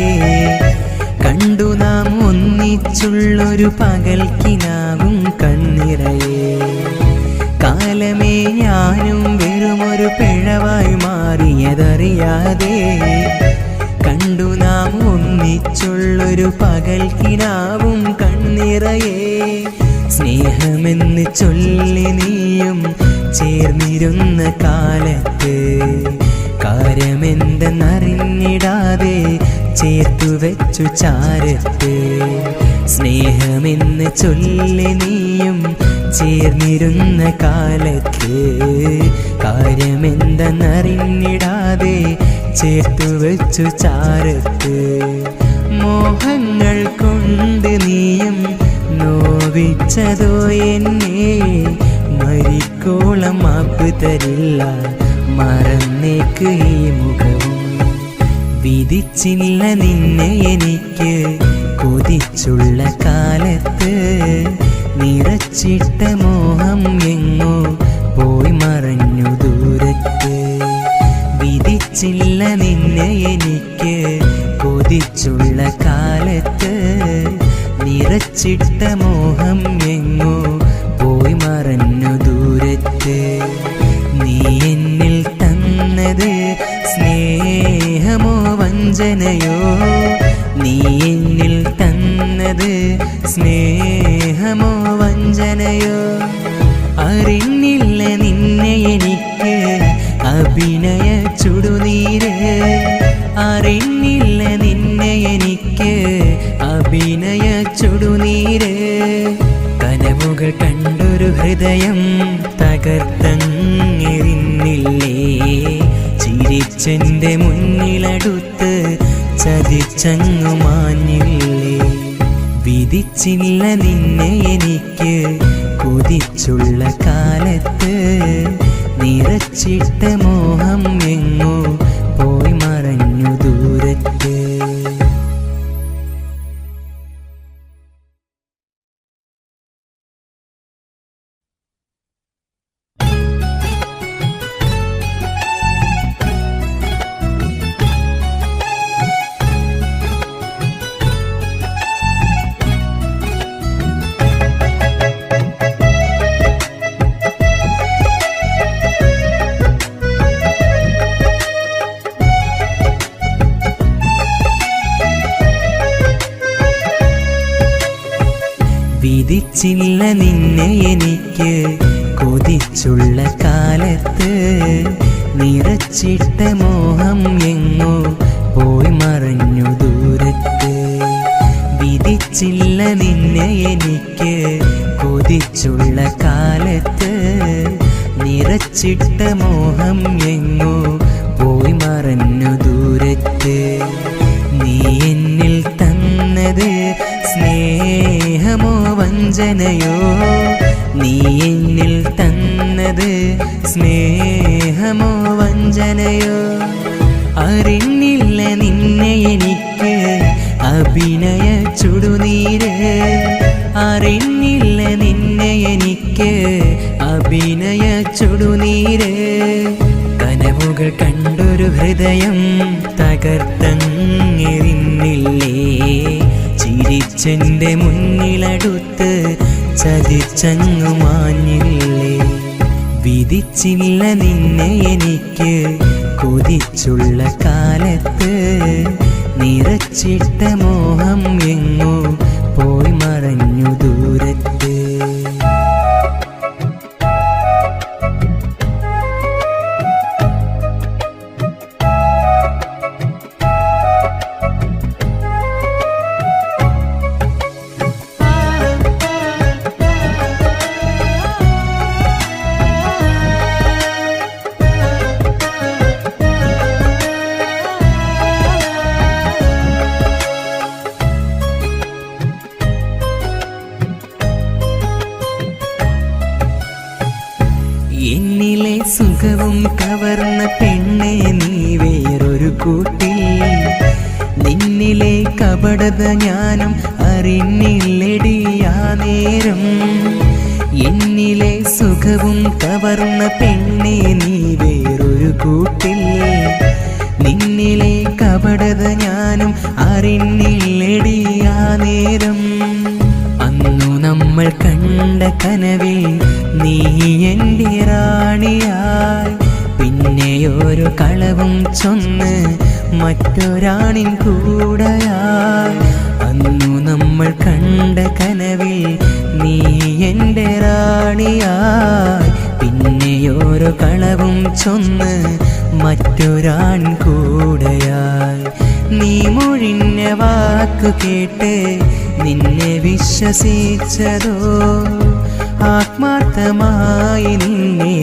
കണ്ടു നാം ഒന്നിച്ചുള്ളൊരു പകൽക്കിനാവും കണ്ണിറയെ. കാലമേ ഞാനും വെറുമൊരു പിഴവായി മാറിയതറിയാതെ, കണ്ടു നാം ഒന്നിച്ചുള്ളൊരു പകൽക്കിനാവും കണ്ണിറയെ. സ്നേഹമെന്ന് ചൊല്ലി നീയും ചേർന്നിരുന്ന കാലത്ത്, കാര്യമെന്തെന്നറിഞ്ഞിടാതെ ചേർത്തു വെച്ചു ചാരത്ത്. സ്നേഹമെന്ന് ചൊല്ലി നീയും ചേർന്നിരുന്ന കാലത്ത്, കാര്യമെന്തെന്നറിഞ്ഞിടാതെ ചേർത്തു വെച്ചു ചാരത്ത്. മോഹങ്ങൾ കൊണ്ട് നീയും നോവിച്ചതോ എന്നെ, മരിക്കോളം മാപ്പ് തരില്ല മറന്നേക്ക് ഈ മുഖവും. വിധിച്ചില്ല നിന്നെ എനിക്ക് കൊതിച്ചുള്ള കാലത്ത്, നിറച്ചിട്ട മോഹം എങ്ങോ പോയി മറഞ്ഞു ദൂരത്ത്. വിധിച്ചില്ല നിന്നെ എനിക്ക് കൊതിച്ചുള്ള കാലത്ത്, നിറച്ചിട്ട മോഹം എങ്ങോ പോയി മറഞ്ഞു ദൂരത്ത്. നീ എന്നിൽ തന്നത് സ്നേഹമോ വഞ്ചനയോ, നീ എന്നിൽ തന്നത് സ്നേഹമോ വഞ്ചനയോ. അറിഞ്ഞില്ല നിന്നെ എനിക്ക് അഭിനയ ചുടുനീര്, അറിഞ്ഞില്ല നിന്നെ എനിക്ക് അഭിനയ ചുടുനീര്. കനവുകൾ കണ്ടൊരു ഹൃദയം തകർത്തെറിഞ്ഞില്ലേ, ചിരിച്ചെൻ്റെ മുന്നിലടുത്ത് ചതിച്ചങ്ങു മാഞ്ഞില്ലേ. വിധിച്ചില്ല നിന്നെ എനിക്ക് കൊതിച്ചുള്ള കാലത്ത്, നിറച്ചിട്ട മോഹം എങ്ങോ പോയി മറഞ്ഞു ദൂരത്ത്. വിധിച്ചില്ല നിന്നെ എനിക്ക് കൊതിച്ചുള്ള കാലത്ത്, നിറച്ചിട്ട മോഹം എങ്ങോ പോയി മറഞ്ഞു ദൂരത്ത്. വിധിച്ചില്ല നിന്നെ എനിക്ക് കൊതിച്ചുള്ള കാലത്ത്, നിറച്ചിട്ട മോഹം എങ്ങോ പോയി മറഞ്ഞു ദൂരത്ത്. നീ എന്നിൽ തന്നത് വഞ്ചനയോ നീ എന്നിൽ തന്നത് സ്നേഹമോ വഞ്ചനയോ അറിഞ്ഞില്ല നിന്നെ എനിക്ക് അഭിനയ ചുടുനീര് അറിഞ്ഞില്ല നിന്നെ എനിക്ക് അഭിനയ ചുടുനീര് കനവുകൾ കണ്ടൊരു ഹൃദയം തകർത്തെറിഞ്ഞില്ലേ ചിരിച്ചെന്റെ മുന്നിലടുത്ത് ചതിച്ചങ്ങു മാഞ്ഞില്ലേ വിധിച്ചില്ല നിന്നെ എനിക്ക് കൊതിച്ചുള്ള കാലത്ത് നിറച്ചിട്ട മോഹം എങ്ങോ പോയി മറഞ്ഞു ദൂരത്ത് എന്നിലെ സുഖവും കവർന്ന പെണ്ണെ നീ വേറൊരു കൂട്ടിൽ നിന്നിലെ കപടത ഞാനും അറിഞ്ഞില്ലടിയാ നേരം എന്നിലെ സുഖവും കവർന്ന പെണ്ണെ നീ വേറൊരു കൂട്ടിൽ നിന്നിലെ കപടത ഞാനും അറിഞ്ഞില്ലടിയാ നേരം അന്നു നമ്മൾ കണ്ട കനവിൽ നീ എൻ്റെ റാണിയായി പിന്നെയോരോ കളവും ചൊന്ന് മറ്റൊരാണിൻ കൂടെയായി അന്നു നമ്മൾ കണ്ട കനവിൽ നീ എൻ്റെ റാണിയായി പിന്നെയോരോ കളവും ചൊന്ന് മറ്റൊരാൺ കൂടെയായി നീ മൊഴിഞ്ഞ വാക്കു കേട്ട് നിന്നെ വിശ്വസിച്ചതോ ആത്മാർത്ഥമായി നിന്നെ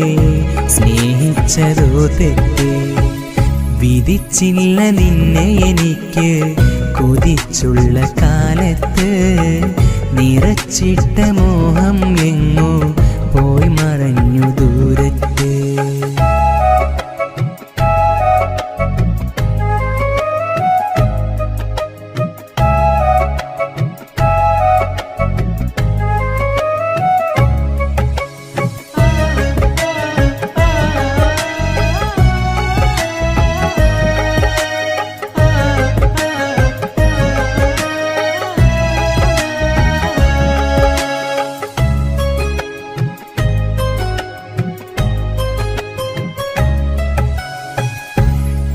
സ്നേഹിച്ചതോ തെറ്റ് വിധിച്ചില്ല നിന്നെ എനിക്ക് കൊതിച്ചുള്ള കാലത്ത് നിറച്ചിട്ട മോഹം എങ്ങോ പോയി മറഞ്ഞു ദൂരത്ത്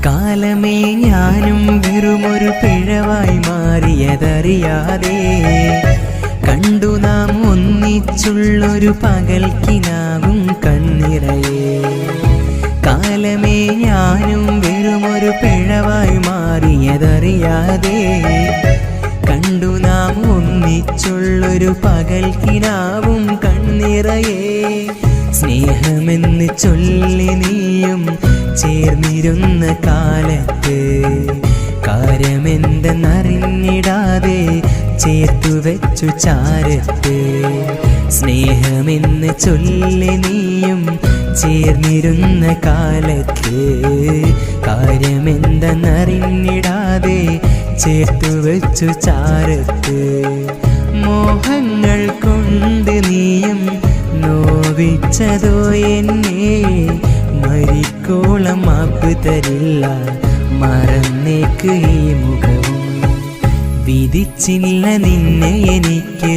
കാലമേ ഞാനും വെറുമൊരു പിഴവായി മാറിയതറിയാതെ കണ്ടു നാം ഒന്നിച്ചുള്ളൊരു പകൽക്കിനാവും കണ്ണിറയെ കാലമേ ഞാനും വെറുമൊരു പിഴവായി മാറിയതറിയാതെ കണ്ടു നാം ഒന്നിച്ചുള്ളൊരു പകൽക്കിനാവും കണ്ണിറയെ സ്നേഹമെന്ന് ചൊല്ലി നീയും ചേർന്നിരുന്ന കാലത്ത് കാര്യമെന്തെന്നറിഞ്ഞിടാതെ ചേർത്തു വെച്ചു ചാരത്ത് സ്നേഹമെന്ന് ചൊല്ലി നീയും ചേർന്നിരുന്ന കാലത്ത് കാര്യമെന്തെന്നറിഞ്ഞിടാതെ ചേർത്തു വെച്ചു ചാരത്ത് മോഹങ്ങൾ കൊണ്ട് നീയും നോവിച്ചതോ എന്നെ മരിക്കോളം മാപ്പ് തരില്ല മറന്നേക്ക് ഈ മുഖവും വിധിച്ചില്ല നിന്നെ എനിക്ക്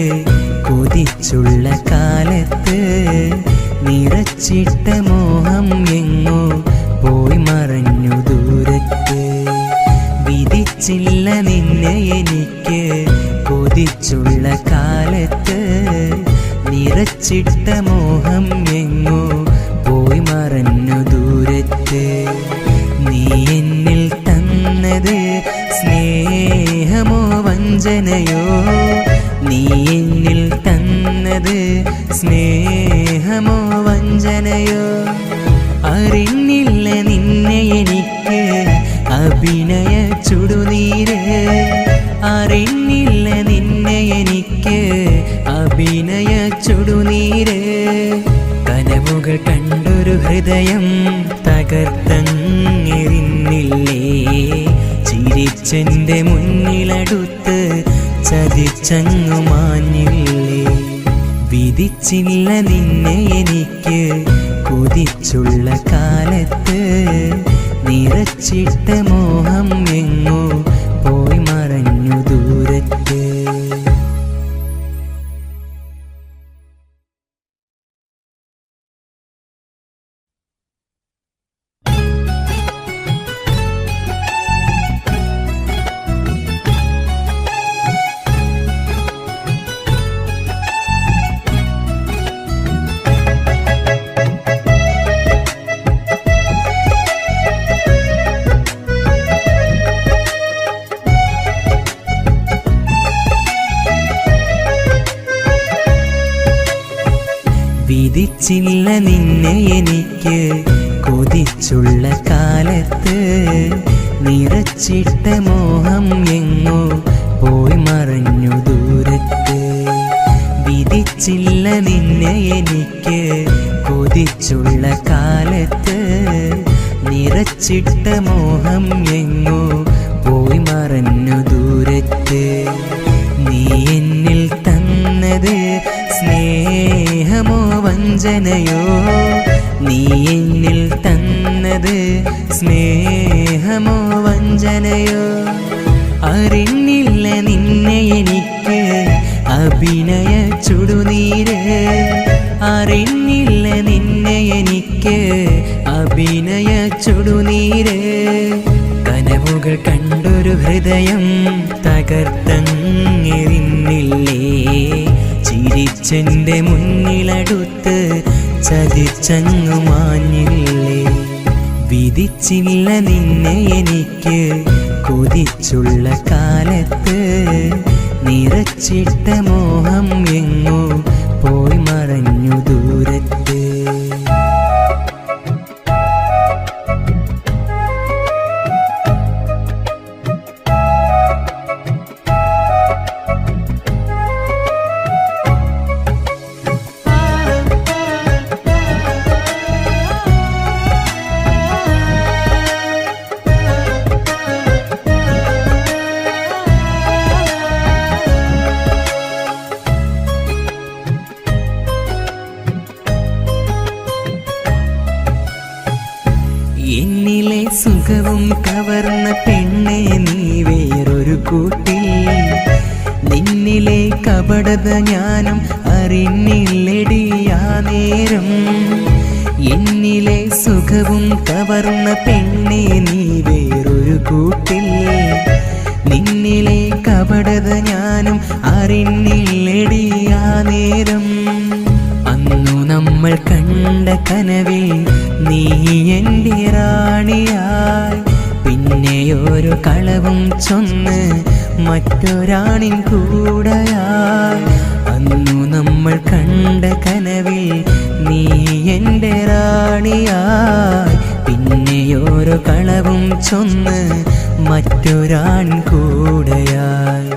കൊതിച്ചുള്ള കാലത്ത് നിറച്ചിട്ട മോഹം എങ്ങോ പോയി മറഞ്ഞു ദൂരത്ത് വിധിച്ചില്ല നിന്നെ എനിക്ക് കൊതിച്ചുള്ള കാലത്ത് നിറച്ചിട്ട മോഹം എങ്ങോ പോയി മറഞ്ഞു ദൂരത്ത് നീ എന്നിൽ തന്നത് സ്നേഹമോ വഞ്ചനയോ നീ എന്നിൽ തന്നത് സ്നേഹമോ വഞ്ചനയോ അറിഞ്ഞില്ല നിന്നെ എനിക്ക് അഭിനയ ചുടുനീര് അറിഞ്ഞില്ല നിന്നെ എനിക്ക് അഭിനയ ഹൃദയം തകർത്തെറിഞ്ഞില്ലേ, ചിരിച്ചെന്റെ മുന്നിലടുത്ത് ചതിച്ചങ്ങു മാഞ്ഞില്ലേ. വിധിച്ചില്ല നിന്നെ എനിക്ക് കൊതിച്ചുള്ള കാലത്ത്, നിറച്ചിട്ട മോഹം എങ്ങോ പോയി മറഞ്ഞു ദൂരത്ത്. വിധിച്ചില്ല നിന്നെ എനിക്ക് കൊതിച്ചുള്ള കാലത്ത്, നിറച്ചിട്ട മോഹം എങ്ങോ പോയി മറഞ്ഞു ദൂരത്ത്. വിധിച്ചില്ല നിന്നെ എനിക്ക് കൊതിച്ചുള്ള കാലത്ത്, നിറച്ചിട്ട മോഹം എങ്ങോ പോയി മറഞ്ഞു ദൂരത്ത്. നീ എന്നിൽ തന്നത് സ്നേഹമോ വഞ്ചനയോ, നീ എന്നിൽ തന്നത് സ്നേഹമോ വഞ്ചനയോ. അറിഞ്ഞില്ല നിന്നെ എനിക്ക് അഭിനയ ചുടുനീര്, അറിഞ്ഞില്ല നിന്നെ എനിക്ക് അഭിനയ ചുടുനീര്. കനവുകൾ കണ്ടൊരു ഹൃദയം തകർത്തെറിഞ്ഞില്ലേ, ചിരിച്ചെന്റെ മുന്നിലടുത്ത് ചതിച്ചങ്ങു മാഞ്ഞില്ലേ. വിധിച്ചില്ല നിന്നെ എനിക്ക് കൊതിച്ചുള്ള കാലത്ത്, നിറച്ചിട്ട മോഹം എങ്ങോ പോയി മറഞ്ഞു ദൂരത്ത്. എന്നിലെ സുഖവും കവർന്ന പെണ്ണെ നീ വേറൊരു കൂട്ടിൽ, നിന്നിലെ കപടത ഞാനും അറിഞ്ഞില്ലടിയാ നേരം. എന്നിലെ സുഖവും കവർന്ന പെണ്ണെ നീ വേറൊരു കൂട്ടിൽ, നിന്നിലെ കപടത ഞാനും അറിഞ്ഞില്ലടിയാ നേരം. അന്നു നമ്മൾ കണ്ട കനവിൽ നീ എൻ്റെ റാണിയായി, പിന്നെയോരോ കളവും ചൊന്ന് മറ്റൊരാണിൻ കൂടെയായി. അന്നു നമ്മൾ കണ്ട കനവിൽ നീ എൻ്റെ റാണിയായി, പിന്നെയോരോ കളവും ചൊന്ന് മറ്റൊരാൺ കൂടെയായി.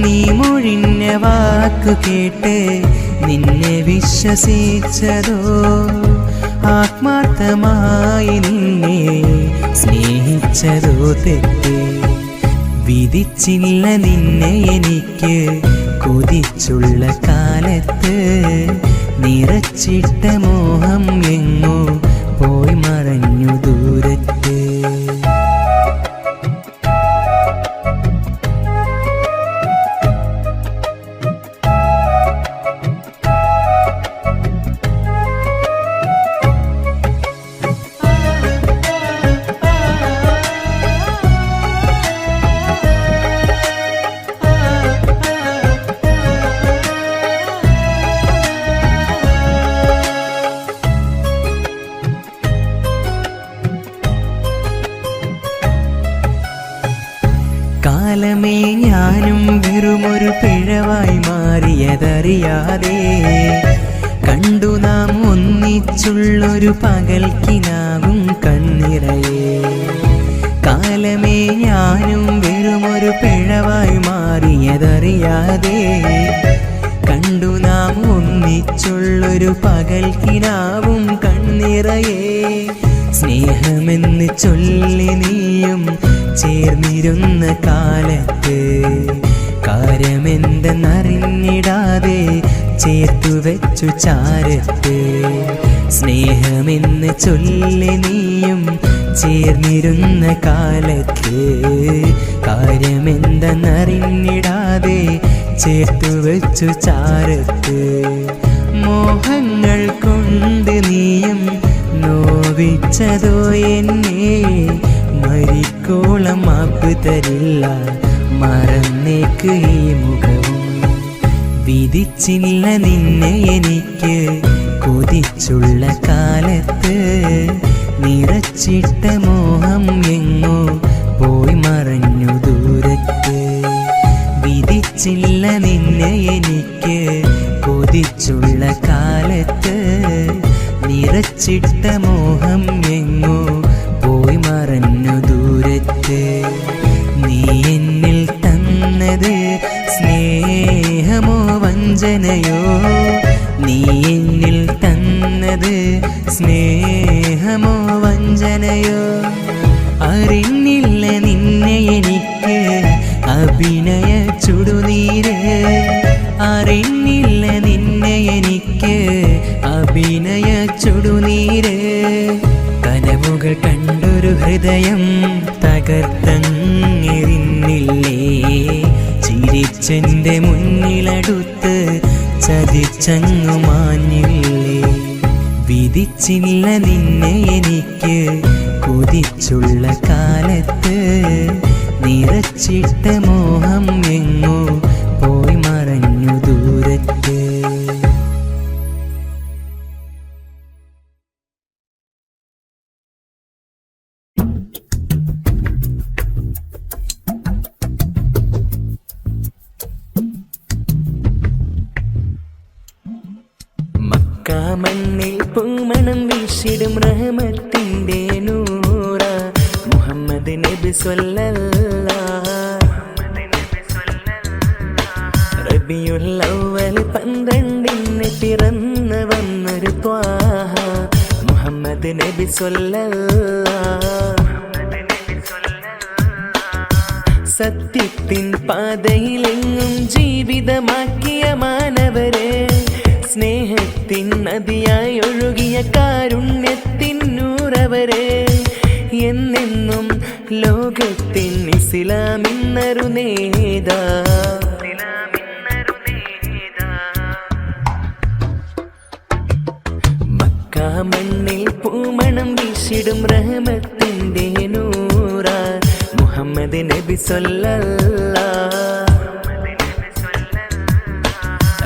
നീ മൊഴിഞ്ഞ വാക്കു കേട്ട് നിന്നെ വിശ്വസിച്ചതോ, ആത്മാർത്ഥമായി നിന്നെ സ്നേഹിച്ചതോ തെറ്റ്. വിധിച്ചില്ല നിന്നെ എനിക്ക് കൊതിച്ചുള്ള കാലത്ത്, നിറച്ചിട്ട മോഹം എങ്ങോ പോയി മറഞ്ഞു ദൂരത്ത്. കാലമേ ഞാനും വെറുമൊരു പിഴവായി മാറിയതറിയാതെ, കണ്ടു നാം ഒന്നിച്ചുള്ളൊരു പകൽക്കിനാവും കണ്ണിറയെ. കാലമേ ഞാനും വെറുമൊരു പിഴവായി മാറിയതറിയാതെ, കണ്ടു നാം ഒന്നിച്ചുള്ളൊരു പകൽക്കിനാവും കണ്ണിറയെ. സ്നേഹമെന്ന് ചൊല്ലി നീയും ചേർന്നിരുന്ന കാലത്ത് കാര്യമെന്തെന്നറിഞ്ഞിടാതെ ചേർത്തു വെച്ചു ചാരത്ത്. സ്നേഹമെന്ന് ചൊല്ലി നീയും ചേർന്നിരുന്ന കാലത്ത് കാര്യമെന്തെന്നറിഞ്ഞിടാതെ ചേർത്തു വെച്ചു ചാരത്ത്. മോഹങ്ങൾ കൊണ്ട് നീയും നോവിച്ചതോ എന്നെ, മരിക്കോളം മാപ്പ് തരില്ല മറന്നേക്ക് ഈ മുഖവും. വിധിച്ചില്ല നിന്നെ എനിക്ക് കൊതിച്ചുള്ള കാലത്ത്, നിറച്ചിട്ട മോഹം എങ്ങോ പോയി മറഞ്ഞു ദൂരത്ത്. വിധിച്ചില്ല നിന്നെ എനിക്ക് കൊതിച്ചുള്ള കാലത്ത്, നിറച്ചിട്ട മോഹം എങ്ങോ പോയി മറഞ്ഞു ദൂരത്ത്. നീ എന്നിൽ തന്നത് സ്നേഹമോ വഞ്ചനയോ, നീ എന്നിൽ തന്നത് സ്നേഹമോ വഞ്ചനയോ. അറിഞ്ഞില്ല നിന്നെ എനിക്ക് അഭിനയ ചുടുനീര്, അറിഞ്ഞില്ല നിന്നെ എനിക്ക് അഭിനയ ചുടുനീര്. കനവുകൾ കണ്ടൊരു ഹൃദയം തകർത്തെറിഞ്ഞില്ലേ, ചിരിച്ചെന്റെ മുന്നിലടുത്ത് ചതിച്ചങ്ങു മാഞ്ഞില്ലേ. വിധിച്ചില്ല നിന്നെ എനിക്ക് കൊതിച്ചുള്ള കാലത്ത്, നിറച്ചിട്ട മോഹം എങ്ങോ പോയി മറഞ്ഞു ദൂരത്ത്. മണ്ണിൽ പൂമണം വീശിടും റഹ്മത്തിന്റെ നൂറ മുഹമ്മദ് നബി സ്വല്ലല്ലാഹ്. റബിയുൽ അവ്വൽ 12 പിറന്നു വന്നൊരു ത്വാഹ മുഹമ്മദ് നബി സ്വല്ലല്ലാഹ്. സത്യത്തിൻ പാതയിലെങ്ങും ജീവിതമാക്കിയ മാനവരെ, സ്നേഹത്തിൻ നദിയായി ഒഴുകിയ കാരുണ്യത്തിൻ നൂറവരെ, എന്നെന്നും ലോകത്തിൻ ഇസ്ലാമിന്നൊരു നേതാ. മക്ക മണ്ണിൽ പൂമണം വീശിടും റഹ്മത്തിന്റെ നൂറ മുഹമ്മദ് നബി സ്വല്ലല്ലാഹ്.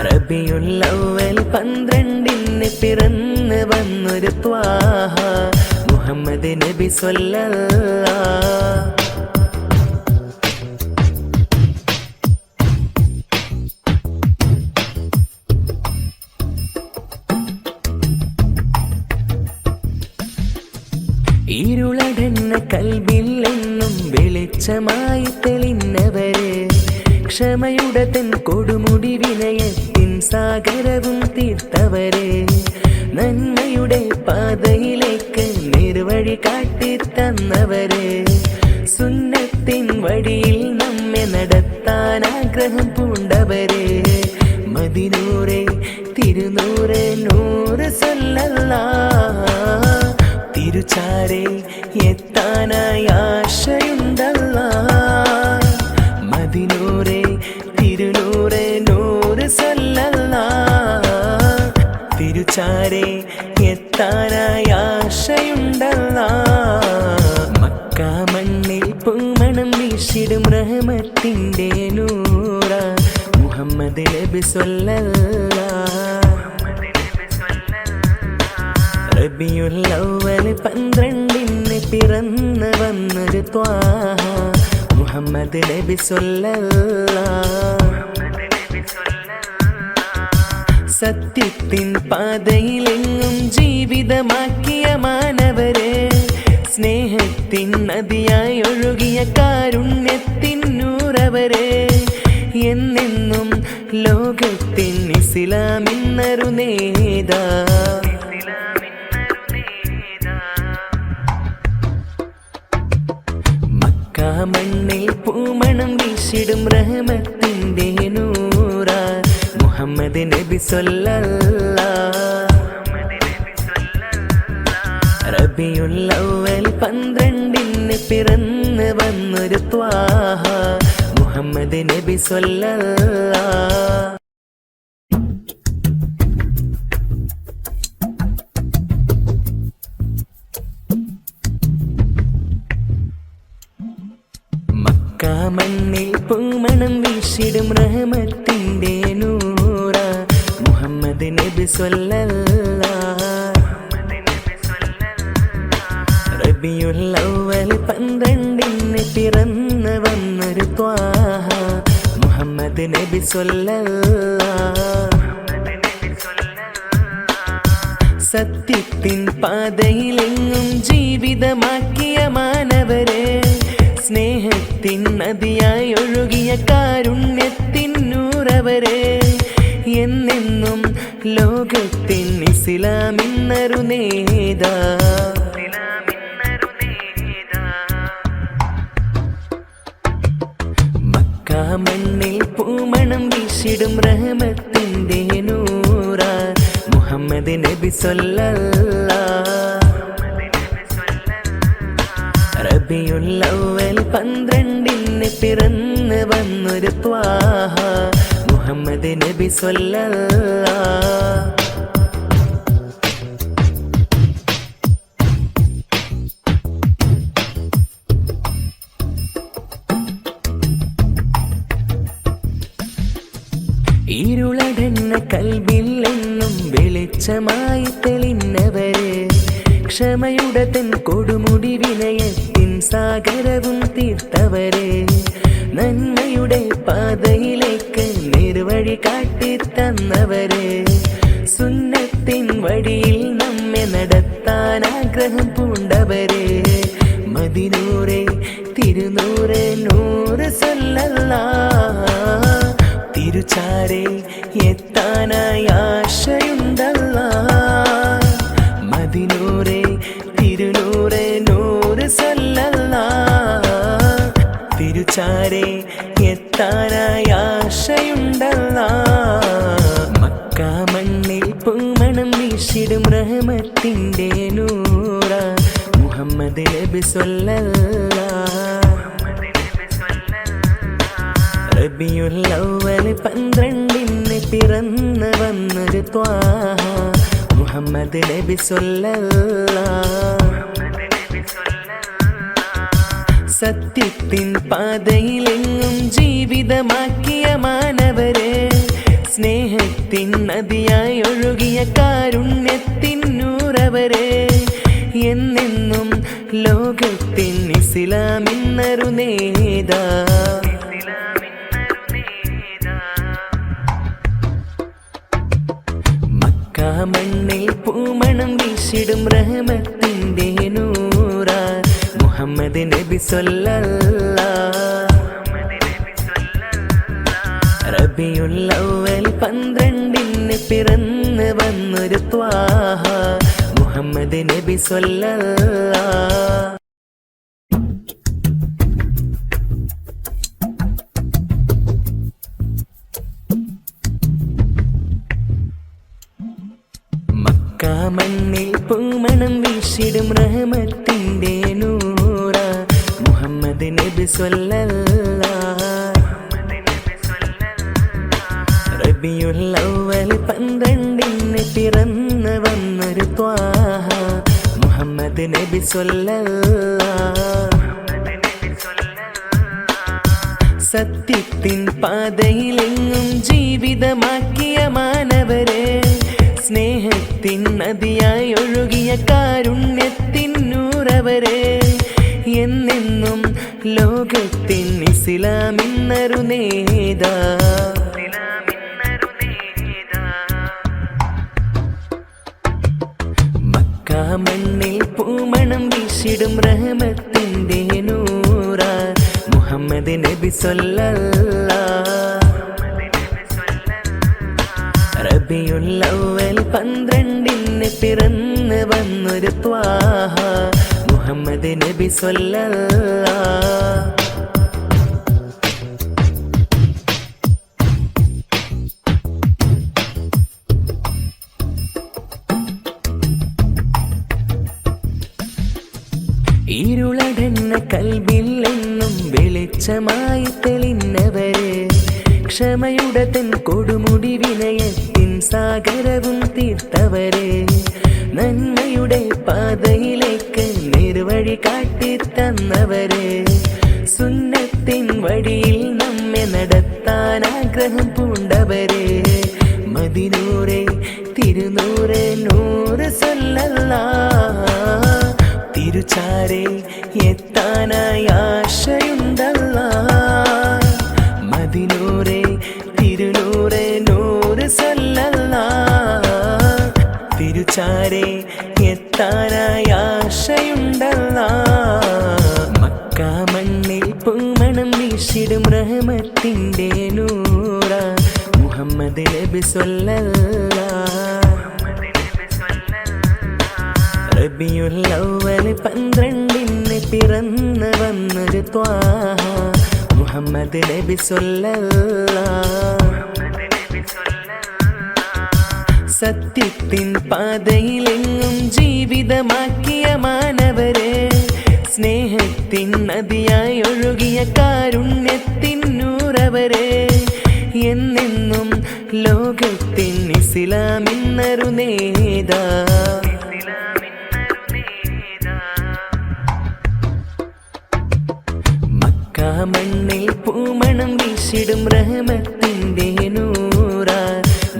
റബിയുൽ അവ്വൽ 12 പിറന്നു വന്നൊരു ത്വാഹ മുഹമ്മദ് നബി സ്വല്ലല്ലാഹ്. ഇരുളടന്ന കൽവിൽ എന്നും വെളിച്ചമായി തെളിഞ്ഞവരെ, ക്ഷമയുടെ തൻ കൊടുമുടി വിനയത്തിൻ സാഗരവും തീർത്തവരെ, നന്മയുടെ പാതയിലേക്ക് നിർവഴി കാട്ടി തന്നവരെ, സുന്നത്തിൻ വഴിയിൽ നമ്മെ നടത്താൻ ആഗ്രഹം പൂണ്ടവരെ, മദിനൂറെ തിരുനൂറെ നൂറ് സല്ലല്ലാഹ്. തിരുച്ചാരെ എത്താനായി ആശയുണ്ടല്ലാഹ്, മദിനൂറെ തിരുനൂറെ നൂറ് സല്ലല്ലാഹ്. തിരുച്ചാരെ എത്താനായി ആശയുണ്ടല്ലാഹ്. മക്ക മണ്ണിൽ പൂമണം വീശിടും റഹ്മത്തിന്റെ നൂറ മുഹമ്മദ് നബി സ്വല്ലല്ലാഹ്. റബിയുൽ അവ്വൽ 12 പിറന്നു വന്നൊരു ത്വാഹ മുഹമ്മദ് നബി സ്വല്ലല്ലാഹ്. സത്യത്തിൻ പാതയിലെങ്ങും ജീവിതമാക്കിയ മാനവരെ, സ്നേഹത്തിൻ നദിയായി ഒഴുകിയ കാരുണ്യത്തിൻ നൂറവരെ, എന്നെന്നും ലോകത്തിൻ ഇസ്ലാമിന്നൊരു നേതാ. മണ്ണിൽ പൂമണം വീശിടും റഹ്മത്തിന്റെ നൂറ മുഹമ്മദ് നബി സ്വല്ലല്ലാഹ്. റബിയുൽ അവ്വൽ 12 പിറന്ന് വന്നൊരു ത്വാഹ മുഹമ്മദ് നബി സ്വല്ലല്ലാഹ്. മണ്ണിൽ പൂമണം വീശിടും റഹ്മത്തിന്റെ നൂറ മുഹമ്മദ് നബി സ്വല്ലല്ലാഹ്. റബിയുൽ അവ്വൽ 12 പിറന്ന് വന്നൊരു ത്വാഹ മുഹമ്മദ് നബി സ്വല്ലല്ലാഹ്. സത്യത്തിൻ പാതയിലെങ്ങും ജീവിതമാക്കിയ മാനവരെ സ്നേഹത്തിൻ നദിയായി ഒഴുകിയ കാരുണ്യത്തിൻ നൂറവരെ എന്നെന്നും ലോകത്തിൻ ഇസ്ലാമിന്നൊരു നേതാ. മക്ക മണ്ണിൽ പൂമണം വീശിടും റഹ്മത്തിന്റെ നൂറ മുഹമ്മദ് നബി സ്വല്ലല്ലാഹ്. റബിയുൽ അവ്വൽ 12 പിറന്ന് വന്നൊരു ത്വാഹ മുഹമ്മദ് നബി സ്വല്ലല്ലാഹ്. ഇരുളടന്ന കൽബിൽ എന്നും വെളിച്ചമായി തെളിഞ്ഞവരെ ക്ഷമയുടെ തൻ കൊടുമുടി വിനയത്തിൻ സാഗരവും തീർത്തവരെ നന്മയുടെ പാതയിലേക്ക് നിർവഴി കാട്ടിത്തന്നവരെ സുന്നത്തിൻ വഴിയിൽ നമ്മെ നടത്താൻ ആഗ്രഹം പൂണ്ടവരെ മദിനൂറെ തിരുനൂറെ നൂറ് സ്വല്ലല്ലാഹ്. തിരുച്ചാരെ എത്താനായി ആശയുണ്ടല്ലാഹ്. മദിനൂറെ തിരുനൂറെ നൂറ് സ്വല്ലല്ലാഹ്. തിരുച്ചാരെ എത്താനായി ആശയുണ്ടല്ലാഹ്. മക്ക മണ്ണിൽ പൂമണം വീശിടും റഹ്മത്തിന്റെ നൂറ മുഹമ്മദ് നബി സ്വല്ലല്ലാഹ്. റബിയുൽ അവ്വൽ 12 പിറന്ന് വന്നൊരു ത്വാഹ മുഹമ്മദ് നബി സ്വല്ലല്ലാഹ്. സത്യത്തിൻ പാതയിലെങ്ങും ജീവിതമാക്കിയ മാനവരെ സ്നേഹത്തിൻ നദിയായി ഒഴുകിയ കാരുണ്യത്തിൻ നൂറവരെ എന്നെന്നും ലോകത്തിൻ ഇസ്ലാമിന്നൊരു നേതാ. മക്ക മണ്ണിൽ പൂമണം വീശിടും റഹ്മത്തിന്റെ നൂറ മുഹമ്മദ് നബി സ്വല്ലല്ലാഹ്. റബിയുൽ അവ്വൽ 12 പിറന്ന് വന്നൊരു ത്വാഹ മുഹമ്മദ് നബി സ്വല്ലല്ലാഹ്. മക്ക മണ്ണിൽ പൂമണം വീശിടും റഹ്മത്തിന്റെ നൂറ മുഹമ്മദ് നബി സ്വല്ലല്ലാഹ്. റബിയുൽ അവ്വൽ 12 പിറന്ന് വന്നൊരു ത്വാഹ മുഹമ്മദ് നബി സ്വല്ലല്ലാഹ്. സത്യത്തിൻ പാതയിലെങ്ങും ജീവിതമാക്കിയ മാനവരെ സ്നേഹത്തിൻ നദിയായി ഒഴുകിയ കാരുണ്യത്തിൻ നൂറവരെ എന്നെന്നും ലോകത്തിൻ ഇസ്ലാമിന്നൊരു നേതാ. മക്ക മണ്ണിൽ പൂമണം വീശിടും റഹ്മത്തിന്റെ നൂറ മുഹമ്മദ് നബി സ്വല്ലല്ലാഹ്. റബിയുൽ അവ്വൽ 12 പിറന്ന് വന്നൊരു ത്വാഹ മുഹമ്മദ് നബി സ്വല്ലല്ലാഹ്. ഇരുളടന്ന കൽവിൽ എന്നും വെളിച്ചമായി തെളിഞ്ഞവര്, ക്ഷമയുടെ തൻ കൊടുമുടി വിനയത്തിൻ സാഗരവും തീർത്തവര്, നന്മയുടെ പാതയിലേക്ക് നേർവഴി കാട്ടി തന്നവര്, സുന്നത്തിൻ വഴിയിൽ നമ്മെ നടത്താൻ ആഗ്രഹം പൂണ്ടവര്, മദിനൂറെ തിരുനൂറെ നൂറ് സല്ലല്ലാഹ്. തിരുച്ചാരെ എത്താനായി ആശയുണ്ടല്ലാഹ്, മദിനൂറെ തിരുനൂറെ നൂറ് സല്ലല്ലാഹ്. തിരുച്ചാരെ എത്താനായി ആശയുണ്ടല്ലാഹ്. മക്ക മണ്ണിൽ പൂമണം വീശിടും റഹ്മത്തിന്റെ നൂറ മുഹമ്മദ് നബി സ്വല്ലല്ലാഹ്. റബിയുൽ അവ്വൽ 12 പിറന്നു വന്നൊരു ത്വാഹ മുഹമ്മദ് നബി സ്വല്ലല്ലാഹ്. സത്യത്തിൻ പാതയിലെങ്ങും ജീവിതമാക്കിയ മാനവരെ, സ്നേഹത്തിൻ നദിയായി ഒഴുകിയ കാരുണ്യത്തിൻ നൂറവരെ, എന്നെന്നും ലോകത്തിൻ ഇസ്ലാമിന്നൊരു നേതാ. മക്ക മണ്ണിൽ പൂമണം വീശിടും റഹ്മത്തിന്റെ നൂറ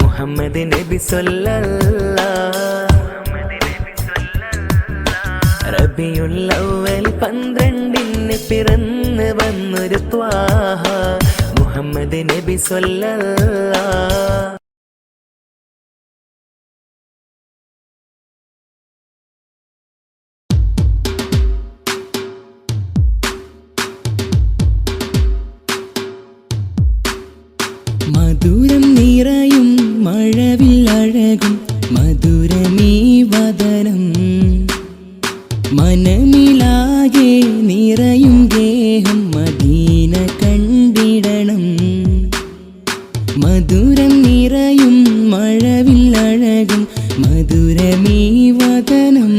മുഹമ്മദ് നബി സ്വല്ലല്ലാഹ്. റബിയുൽ അവ്വൽ 12 പിറന്നു വന്നൊരു ത്വാഹ മുഹമ്മദ് നബി സ്വല്ലല്ലാഹ്. മധുരം നിറയും മഴവിൽ അഴകും മധുരമീ വദനം, മനമിലാകെ നിറയും ഗേഹം മദീന കണ്ടിടണം. മധുരം നിറയും മഴവിൽ അഴകും മധുരമീ വദനം,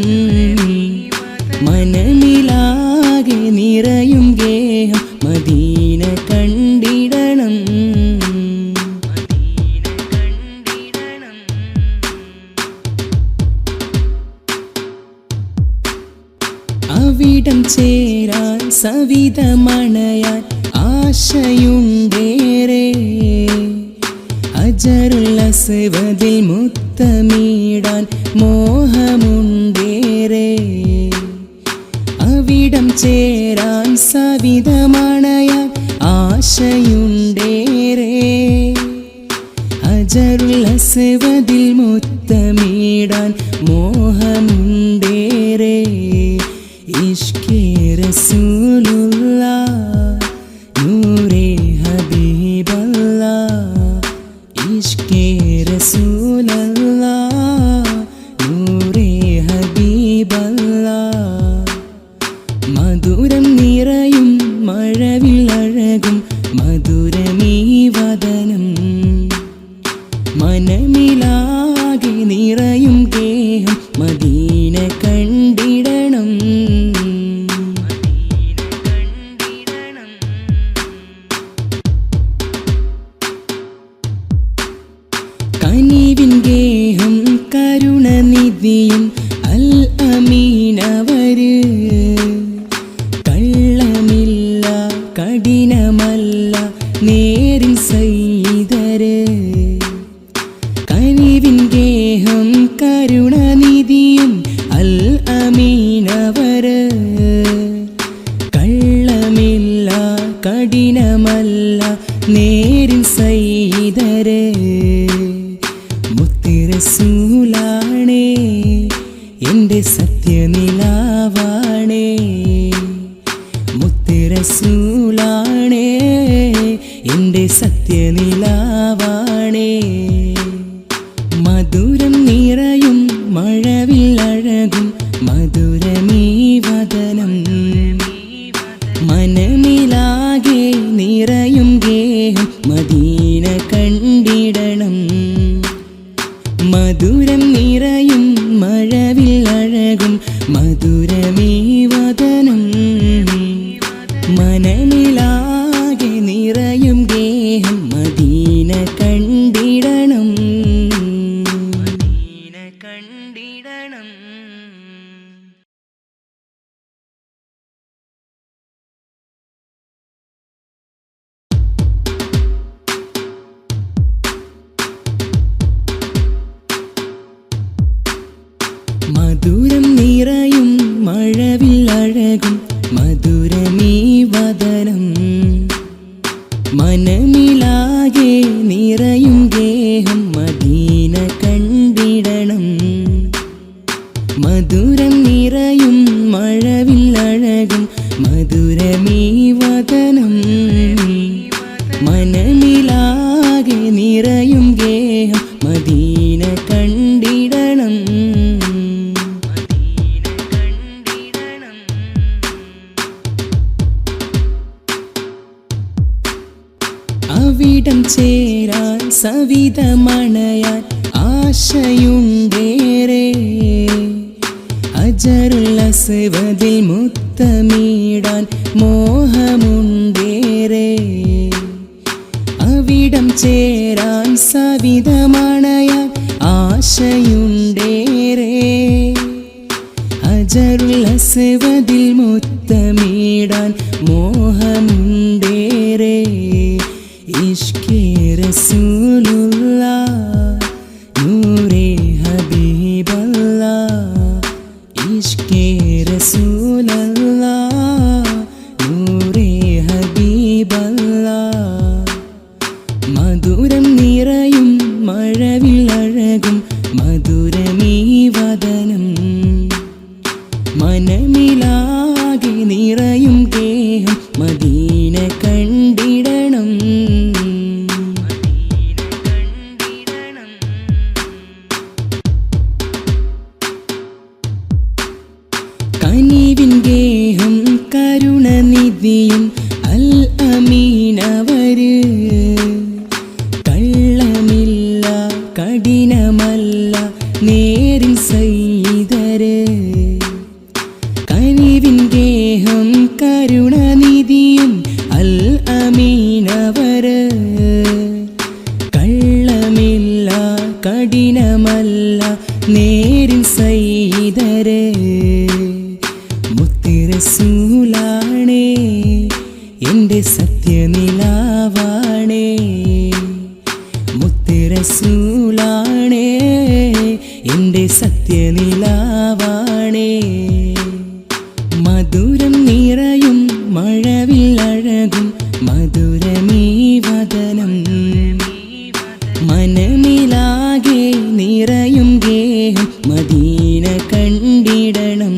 മനമിലാകെ നിറയും ഗേഹം മദീന കണ്ടിടണം. അവിടം ചേരാൻ സവിതമണയാൻ ആശയുണ്ടേറെ, അജറുൽ അസ്വദിൽ മുത്തമിടാൻ മോഹമുണ്ടേറെ. അവിടം ചേരാൻ സവിതമണയാൻ ആശയുണ്ടേറെ, അജറുൽ അസ്വദിൽ മുത്തമിടാൻ മോഹമുണ്ടേറെ. ഇഷ്കേ റസൂലുള്ളാഹ് നൂറേ ഹബീബല്ലാഹ്, ഇഷ്കേ റസൂലല്ലാഹ് നൂറേ ഹബീബല്ലാഹ്. മധുരം നിറയും മഴവിൽ അഴകും മധുരമീ വദനം, മനമിലാകെ നിറയും ഗേഹം മദീന കണ്ടിടണം. കനിവിൻ ഗേഹം കരുണനിധിയും അൽ അമീനവര്, കള്ളമില്ല കഠിനമല്ല നേരിൻ സയ്യിദര്. കനിവിൻ ഗേഹം കരുണനിധിയും അൽ അമീനവര്, കള്ളമില്ല കഠിനമല്ല നേരിൻ സയ്യിദര്. മുത്തുറസൂലാണേ എൻ്റെ സത്യനിലാവാണേ, മുത്തുറസൂലാണേ എൻ്റെ സത്യനിലാവാണേ. മധുരം നിറയും മഴവിൽ അഴകും മധുരമീ വദനം, മധുരമില്ലഴകും മധുരമീ വദനം മനമിലാകെ നിറയും ഗേഹം മദീന കണ്ടിടണം മധുരം നിറയും മഴവില്ലഴകും മധുരമീ വദനം മനമിലാകെ നിറയും ഗേഹം മദീന കണ്ടിടണം അവിടം ചേരാൻ സവിതമണയാൻ ആശയുണ്ടേറെ അജറുൽ അസ്വദിൽ മുത്തമിടാൻ മോഹമുണ്ടേറെ അവിടം ചേരാൻ സവിതമണയാൻ ആശയുണ്ടേറെ അജറുൽ അസ്വദിൽ മുത്തമിടാൻ മോഹമുണ്ടേറെ ഇഷ്കേ റസൂലുള്ളാഹ് നൂറേ ഹബീബല്ലാഹ് ഇഷ്കേ റസൂലല്ലാഹ് നൂറേ ഹബീബല്ലാഹ് മധുരം നിറയും മഴവില്ലഴകും മധുരമീ വദനം മനമിലാകെ നിറയും ഗേഹം മദീന കണ്ടിടണം കനിവിൻ ഗേഹം കരുണനിധിയും അൽ അമീനവര് കള്ളമില്ല കഠിനമല്ല നേരിൻ സയ്യിദര് കനിവിൻ ഗേഹം കരുണനിധിയും അൽ അമീനവര് കള്ളമില്ല കഠിനമല്ല നേരിൻ സയ്യിദര് മുത്തുറസൂലാണേ എൻ്റെ സത്യനിലാവാണേ മുത്തുറസൂലാണേ എൻ്റെ സത്യനിലാവാണേ മധുരം നിറയും മഴവില്ലഴകും മധുരമീ വദനം മനമിലാകെ നിറയും ഗേഹം മദീന കണ്ടിടണം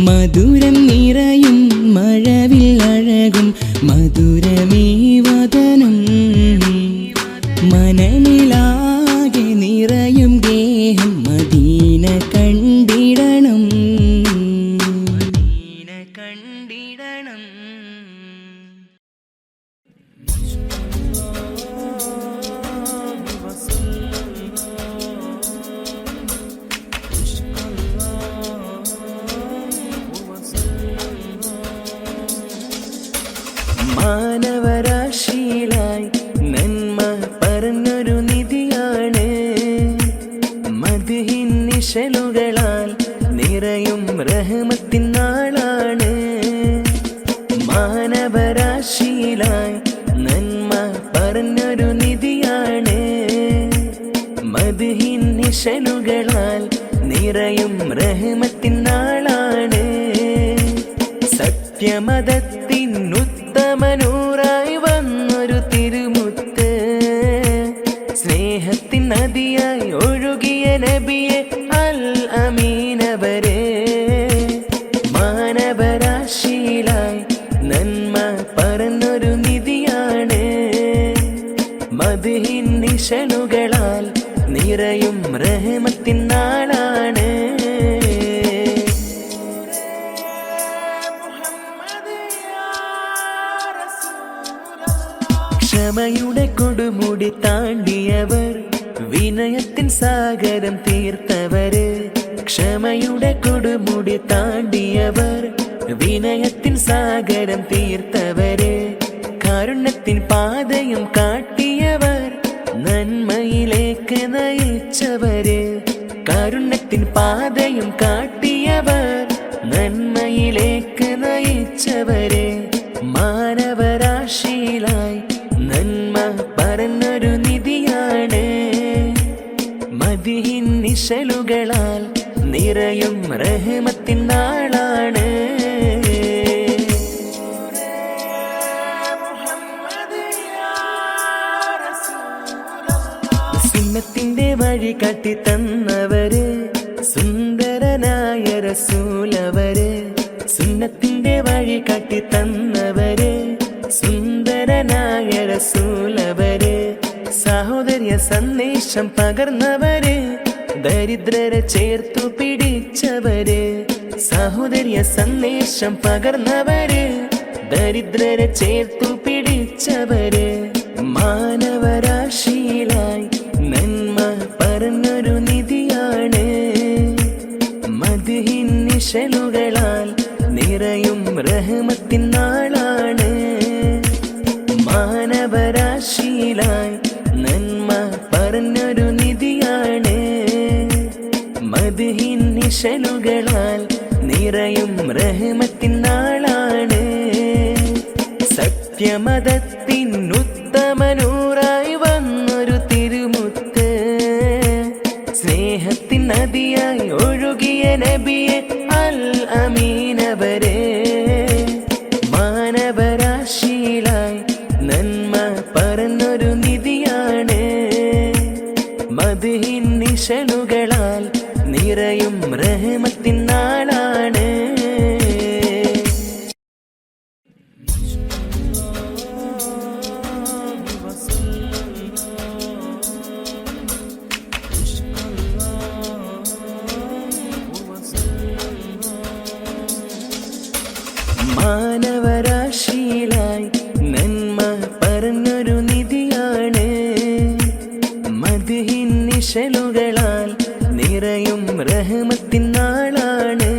മധുരം നിറയും മഴവില്ലഴകും മധുരമീ വദനം മനമിലാകെ നിറയും ഗേഹം മദീന കണ്ടിടണം കണ്ടിടണം മാനവരാശിയിലായി നന്മ പറഞ്ഞൊരു നിധിയാണ് മദ്ഹിൻ നിശലുകളാൽ നിറയും റഹ്മത്തിൻ നാളാണ് മാനവരാശിയിലായി നന്മ പറഞ്ഞൊരു നിധിയാണ് മദ്ഹിൻ നിശലുകളാൽ നിറയും റഹ്മത്തിൻ നാളാണ് സത്യമതത്തിൻ ഉത്തമനൂറായി വന്നൊരു തിരുമുത്ത് സ്നേഹത്തിൻ നദിയായി ഒഴുകിയ നബിയെ അൽ അമീനവരെ മാനവരാശിയിലായി നന്മ പറഞ്ഞൊരു നിധിയാണ് മദ്ഹിൻ നിശലുകളാൽ നിറയും റഹ്മത്തിൻ നാളാണ് ക്ഷമയുടെ കൊടുമുടി താണ്ടിയവർ വിനയത്തിൻ സാഗരം തീർത്തവര് ക്ഷമയുടെ കൊടുമുടി താണ്ടിയവർ വിനയത്തിൻ സാഗരം തീർത്തവര് കാരുണ്യത്തിൻ പാതയും കാട്ടിയവർ നന്മയിലേക്ക് നയിച്ചവര് കാരുണ്യത്തിൻ പാതയും കാട്ടിയവർ നന്മയിലേക്ക് നയിച്ചവര് മാനവരാശിയിലായി നന്മ പറഞ്ഞൊരു നിധിയാണ് മദ്ഹിൻ നിശലുകളാൽ നിറയും റഹ്മത്തിൻ നാളാണ് കാട്ടി തന്നവര് സുന്ദരനായ റസൂലവര് സുന്നത്തിന്റെ വഴി കാട്ടി തന്നവര് സുന്ദരനായ റസൂലവര് സഹോദര്യ സന്ദേശം പകർന്നവര് ദരിദ്രരെ ചേർത്തു പിടിച്ചവര് സഹോദര്യ സന്ദേശം പകർന്നവര് ദരിദ്രരെ ചേർത്തു പിടിച്ചവര് മാനവരാശിയിലായി നന്മ പറഞ്ഞൊരു നിധിയാണ് മദ്ഹിൻ നിശലുകളാൽ നിറയും റഹ്മത്തിൻ നാളാണ് മാനവരാശിയിലായി നന്മ പറഞ്ഞൊരു നിധിയാണ് മദ്ഹിൻ നിശലുകളാൽ നിറയും റഹ്മത്തിൻ നാളാണ് സത്യമതത്തിൻ ഉത്തമനൂറായി വന്നൊരു തിരുമുത്ത് സ്നേഹത്തിൻ നദിയായി ഒഴുകിയ നബിയെ അൽ അമീനവരെ മാനവരാശിയിലായി നന്മ പറഞ്ഞൊരു നിധിയാണ് മദ്ഹിൻ നിശലുകളാൽ നിറയും റഹ്മത്തിൻ നാളാണ് മാനവരാശിയിലായി നന്മ പറഞ്ഞൊരു നിധിയാണ് മദ്ഹിൻ നിശലുകളാൽ നിറയും റഹ്മത്തിൻ നാളാണ്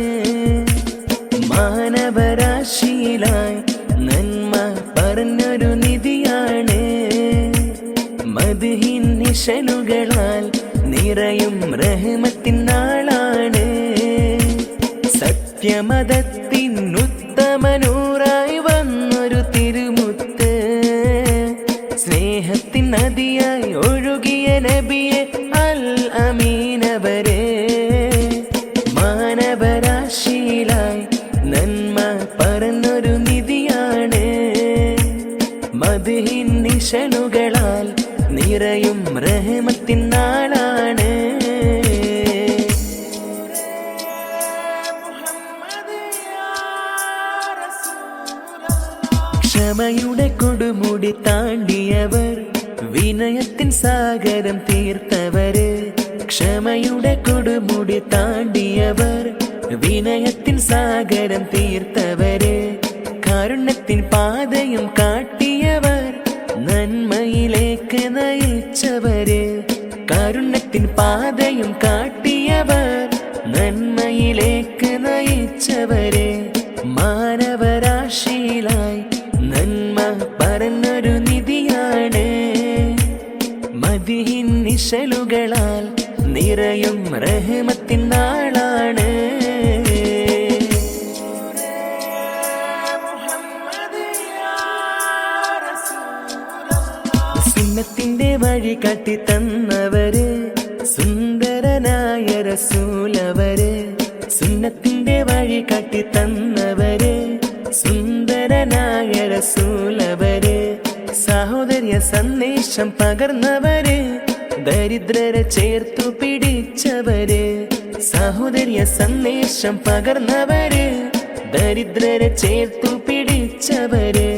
മാനവരാശിയിലായി നന്മ പറഞ്ഞൊരു നിധിയാണ് മദ്ഹിൻ നിശലുകളാൽ നിറയും റഹ്മത്തിൻ നാളാണ് സത്യമതത്തിൻ ഉത്തമനൂറായി വന്നൊരു തിരുമുത്ത് സ്നേഹത്തിൻ നദിയായി ഒഴുകിയ നബിയെ അൽ അമീനവരെ മാനവരാശിയിലായി നന്മ പറഞ്ഞൊരു നിധിയാണ് മദ്ഹിൻ നിശലുകളാൽ നിറയും റഹ്മത്തിൻ നാളാണ് ക്ഷമയുടെ കൊടുമുടി താണ്ടിയവർ വിനയത്തിൻ സാഗരം തീർത്തവര് ക്ഷമയുടെ കൊടുമുടി താണ്ടിയവർ വിനയത്തിൻ സാഗരം തീർത്തവര് കാരുണ്യത്തിൻ പാതയും കാട്ടിയവർ നന്മയിലേക്ക് നയിച്ചവര് കാരുണ്യത്തിൻ പാതയും കാട്ടിയവർ നന്മയിലേക്ക് നയിച്ചവര് മാനവരാശിയിലായി നന്മ പറഞ്ഞൊരു നിധിയാണ് മദ്ഹിൻ നിശലുകളാൽ നിറയും റഹ്മത്തിൻ നാളാണ് സുന്നത്തിന്റെ വഴി കാട്ടി തന്നവര് സുന്ദരനായ റസൂലവര് സുന്നത്തിന്റെ വഴി കാട്ടി തന്നവര് സുന്ദരനായ റസൂലവര് സഹോദര്യ സന്ദേശം പകർന്നവര് ദരിദ്രരെ ചേർത്തു പിടിച്ചവര് സഹോദര്യ സന്ദേശം പകർന്നവര് ദരിദ്രരെ ചേർത്തു പിടിച്ചവര്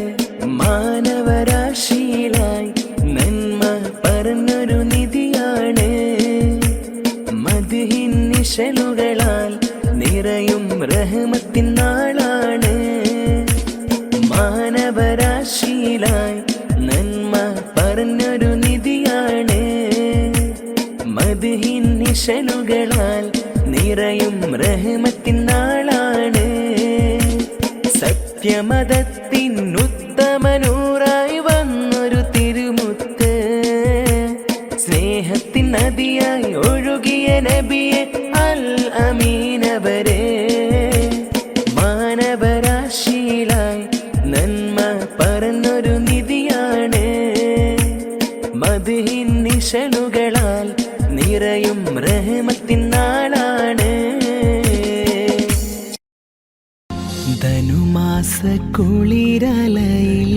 മാനവരാശിയിലായി നന്മ പറഞ്ഞൊരു നിധിയാണ് മദ്ഹിൻ നിശലുകളാൽ നിറയും റഹ്മത്തിൻ നാളാണ് മാനവരാശിയിലായി നന്മ പറഞ്ഞൊരു നിധിയാണ് മദ്ഹിൻ നിശലുകളാൽ നിറയും റഹ്മത്തിൻ നാളാണ് സത്യമതത്തിൻ ഉത്തമനൂറായി വന്നൊരു തിരുമുത്ത് സ്നേഹത്തിൻ നദിയായി ഒഴുകിയ നബിയെ അൽ അമീനവരെ മാനവരാശിയിലായി നന്മ പറഞ്ഞൊരു നിധിയാണ് മദ്ഹിൻ നിശലുകളാൽ നിറയും റഹ്മത്തിൻ നാളാണ് ധനുമാസ കുളിരലയിൽ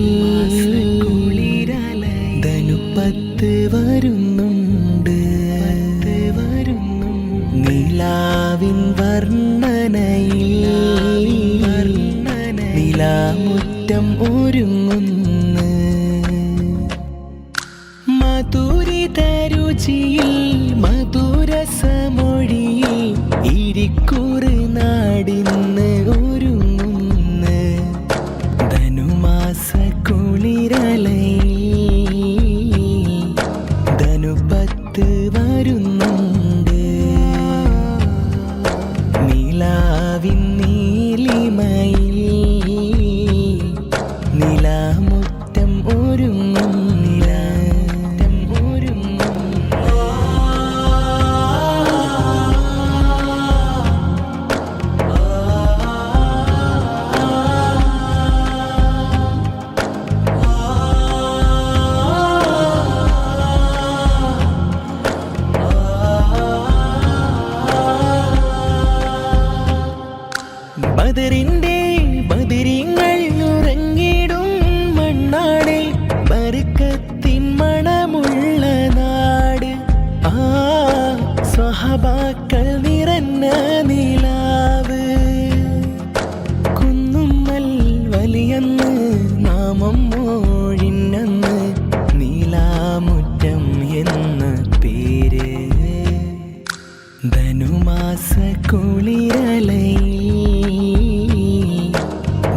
ധനുപ്പത്ത് വരുന്നുണ്ട് നിലാമുറ്റം ഒരുങ്ങുന്നു മധുരിത രുചിയിൽ മധുരസമൊഴിയിൽ ഇരിക്കൂറ് നാടിന്ന് ഒരുങ്ങുന്നു ധനുമാസ കുളിരലയിൽ ധനുപത്ത് വരുന്നുണ്ട് നിലാവിൻ നീലിമയിൽ നിലാമുറ്റം ഒരുങ്ങും ബദറിന്റെ ബദരിങ്ങൾ ഉറങ്ങിടും മണ്ണാടെ ബർക്കത്തിൻ മണമുള്ള നാട് ആ സ്വഹബാക്കൾ നിറഞ്ഞ നിലാവ് കുന്നുമ്മൽ വലിയന്ന് നാമം മോഴിന്നന്ന് നീലാമുറ്റം എന്ന പേര് ധനുമാസ കുളിരലയിൽ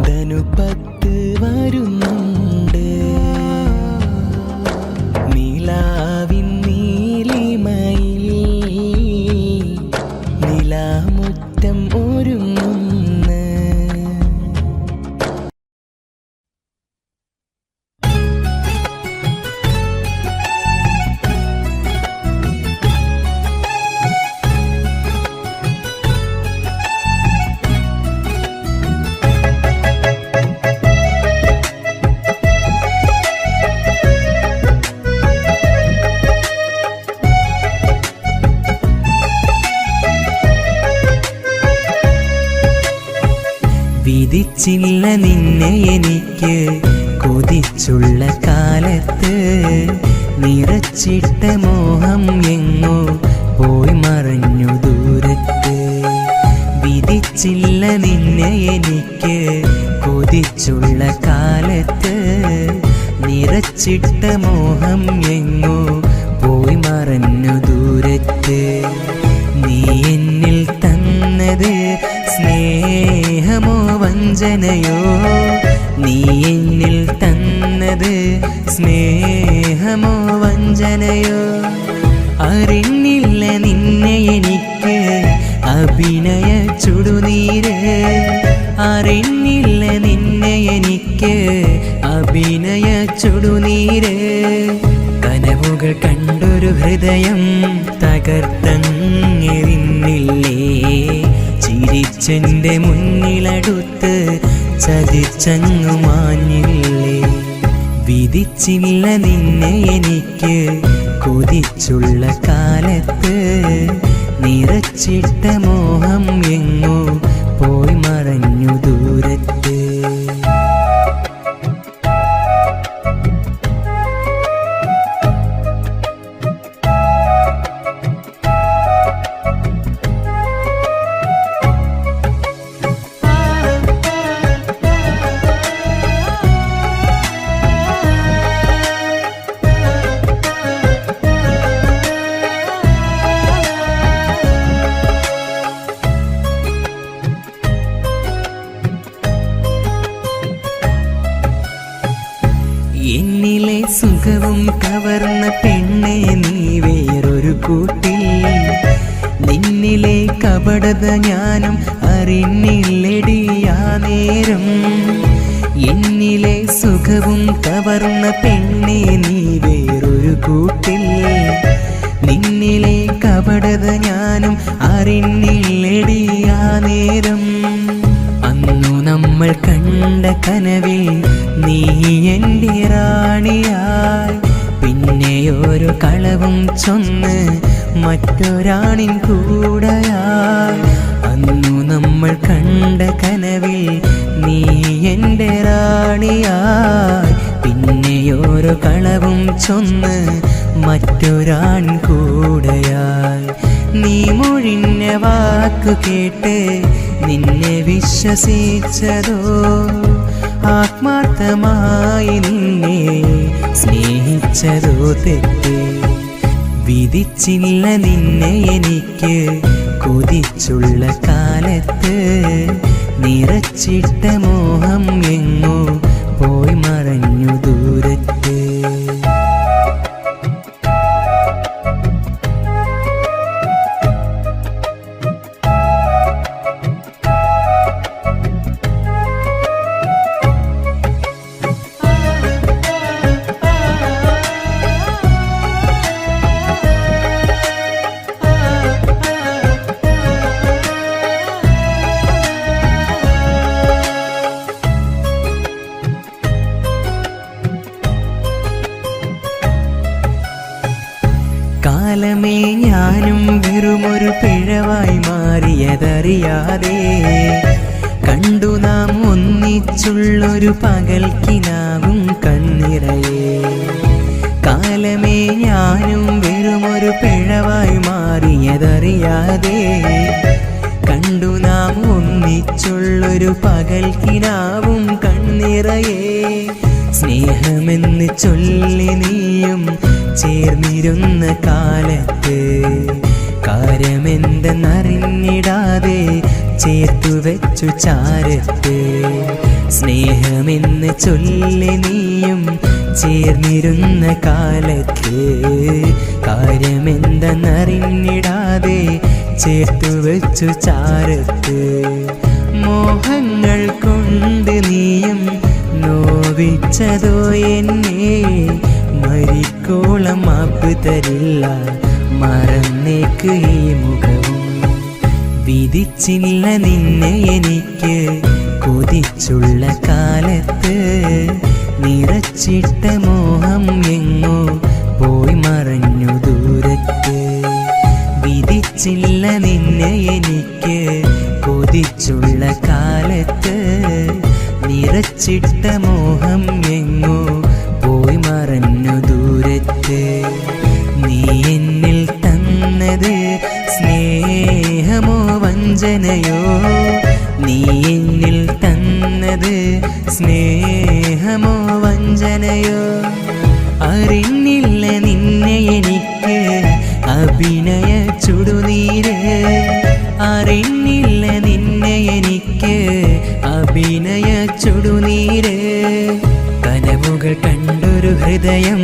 ധനുപത്ത് വരുന്നുണ്ട് നിലാവിൻ നീലിമയിൽ നിലാമുറ്റം ഒരുങ്ങുന്നു വിധിച്ചില്ല നിന്നെ എനിക്ക് കൊതിച്ചുള്ള കാലത്ത് നിറച്ചിട്ട മോഹം എങ്ങോ പോയി മറഞ്ഞു ദൂരത്ത് വിധിച്ചില്ല നിന്നെ എനിക്ക് കൊതിച്ചുള്ള കാലത്ത് നിറച്ചിട്ട മോഹം എങ്ങോ പോയി മറഞ്ഞു ദൂരത്ത് നീ എന്നിൽ തന്നത് സ്നേഹമോ വഞ്ചനയോ നീ എന്നിൽ തന്നത് സ്നേഹമോ വഞ്ചനയോ അറിഞ്ഞില്ല നിന്നെ എനിക്ക് അഭിനയ ചുടുനീര് അറിഞ്ഞില്ല നിന്നെ എനിക്ക് അഭിനയ ചുടുനീര് കനവുകൾ കണ്ടൊരു ഹൃദയം തകർത്തെറിഞ്ഞില്ലേ ചിരിച്ചെന്റെ മുന്നിലടുത്ത് ചതിച്ചങ്ങു മാഞ്ഞില്ലേ വിധിച്ചില്ല നിന്നെ എനിക്ക് കൊതിച്ചുള്ള കാലത്ത് നിറച്ചിട്ട മോഹം എങ്ങോ പോയി മറഞ്ഞു ദൂരത്ത് എന്നിലെ സുഖവും കവർന്ന പെണ്ണെ നീ വേറൊരു കൂട്ടിൽ നിന്നിലെ കപടത ഞാനും അറിഞ്ഞില്ലടിയാ നേരം എന്നിലെ സുഖവും കവർന്ന പെണ്ണെ നീ വേറൊരു കൂട്ടിൽ നിന്നിലെ കപടത ഞാനും അറിഞ്ഞില്ലടിയാ നേരം അന്നു നമ്മൾ കണ്ട കനവിൽ നീ എൻ്റെ റാണിയായി പിന്നെയോരോ കളവും ചൊന്ന് മറ്റൊരാണിൻ കൂടെയായി അന്നു നമ്മൾ കണ്ട കനവിൽ നീ എൻ്റെ റാണിയായി പിന്നെയോരോ കളവും ചൊന്ന് മറ്റൊരാൺ കൂടെയായി നീ മൊഴിഞ്ഞ വാക്കു കേട്ട് നിന്നെ വിശ്വസിച്ചതോ ആത്മാർത്ഥമായി നിന്നെ സ്നേഹിച്ചതോ തെറ്റ്. വിധിച്ചില്ല നിന്നെ എനിക്ക് കൊതിച്ചുള്ള കാലത്ത്, നിറച്ചിട്ട മോഹം എങ്ങോ പോയി മറഞ്ഞു ദൂരത്ത്. കാലമേ ഞാനും വെറുമൊരു പിഴവായി മാറിയതറിയാതെ, കണ്ടു നാം ഒന്നിച്ചുള്ളൊരു പകൽക്കിനാവും കണ്ണിറയെ. കാലമേ ഞാനും വെറുമൊരു പിഴവായി മാറിയതറിയാതെ, കണ്ടു നാം ഒന്നിച്ചുള്ളൊരു പകൽക്കിനാവും കണ്ണിറയെ. സ്നേഹമെന്ന് ചൊല്ലി നീയും ചേർന്നിരുന്ന കാലത്ത്, കാര്യമെന്തെന്നറിഞ്ഞിടാതെ ചേർത്തു വെച്ചു ചാരത്ത്. സ്നേഹമെന്ന് ചൊല്ലി നീയും ചേർന്നിരുന്ന കാലത്ത്, കാര്യമെന്തെന്നറിഞ്ഞിടാതെ ചേർത്തു വെച്ചു ചാരത്ത്. മോഹങ്ങൾ കൊണ്ട് നീയും നോവിച്ചതോ എന്നെ, മരിക്കോളം മാപ്പ് തരില്ല മറന്നേക്ക് ഈ മുഖവും. വിധിച്ചില്ല നിന്നെ എനിക്ക് കൊതിച്ചുള്ള കാലത്ത്, നിറച്ചിട്ട മോഹം എങ്ങോ പോയി മറഞ്ഞു ദൂരത്ത്. വിധിച്ചില്ല നിന്നെ എനിക്ക് കൊതിച്ചുള്ള കാലത്ത്, നിറച്ചിട്ട മോഹം എങ്ങോ പോയി മറഞ്ഞു ദൂരത്ത്. നീ എന്നിൽ തന്നത് സ്നേഹമോ വഞ്ചനയോ, നീ എന്നിൽ തന്നത് സ്നേഹമോ വഞ്ചനയോ. അറിഞ്ഞില്ല നിന്നെ എനിക്ക് അഭിനയ ചുടുനീര്, അറിഞ്ഞില്ല നിന്നെ എനിക്ക് അഭിനയ ചുടുനീര്. കനവുകൾ കണ്ടൊരു ഹൃദയം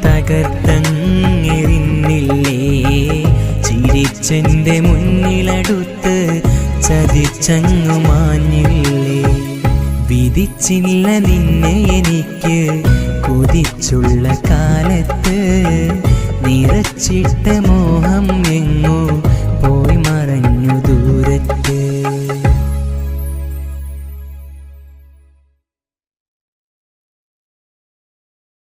തകർത്തങ്ങിരുന്നില്ലേ, ചിരിച്ചെന്റെ മുന്നിലടുത്ത് ചതിച്ചങ്ങു മാഞ്ഞില്ലേ. വിധിച്ചില്ല നിന്നെ എനിക്ക് കൊതിച്ചുള്ള കാലത്ത്, നിറച്ചിട്ട മോഹം എങ്ങോ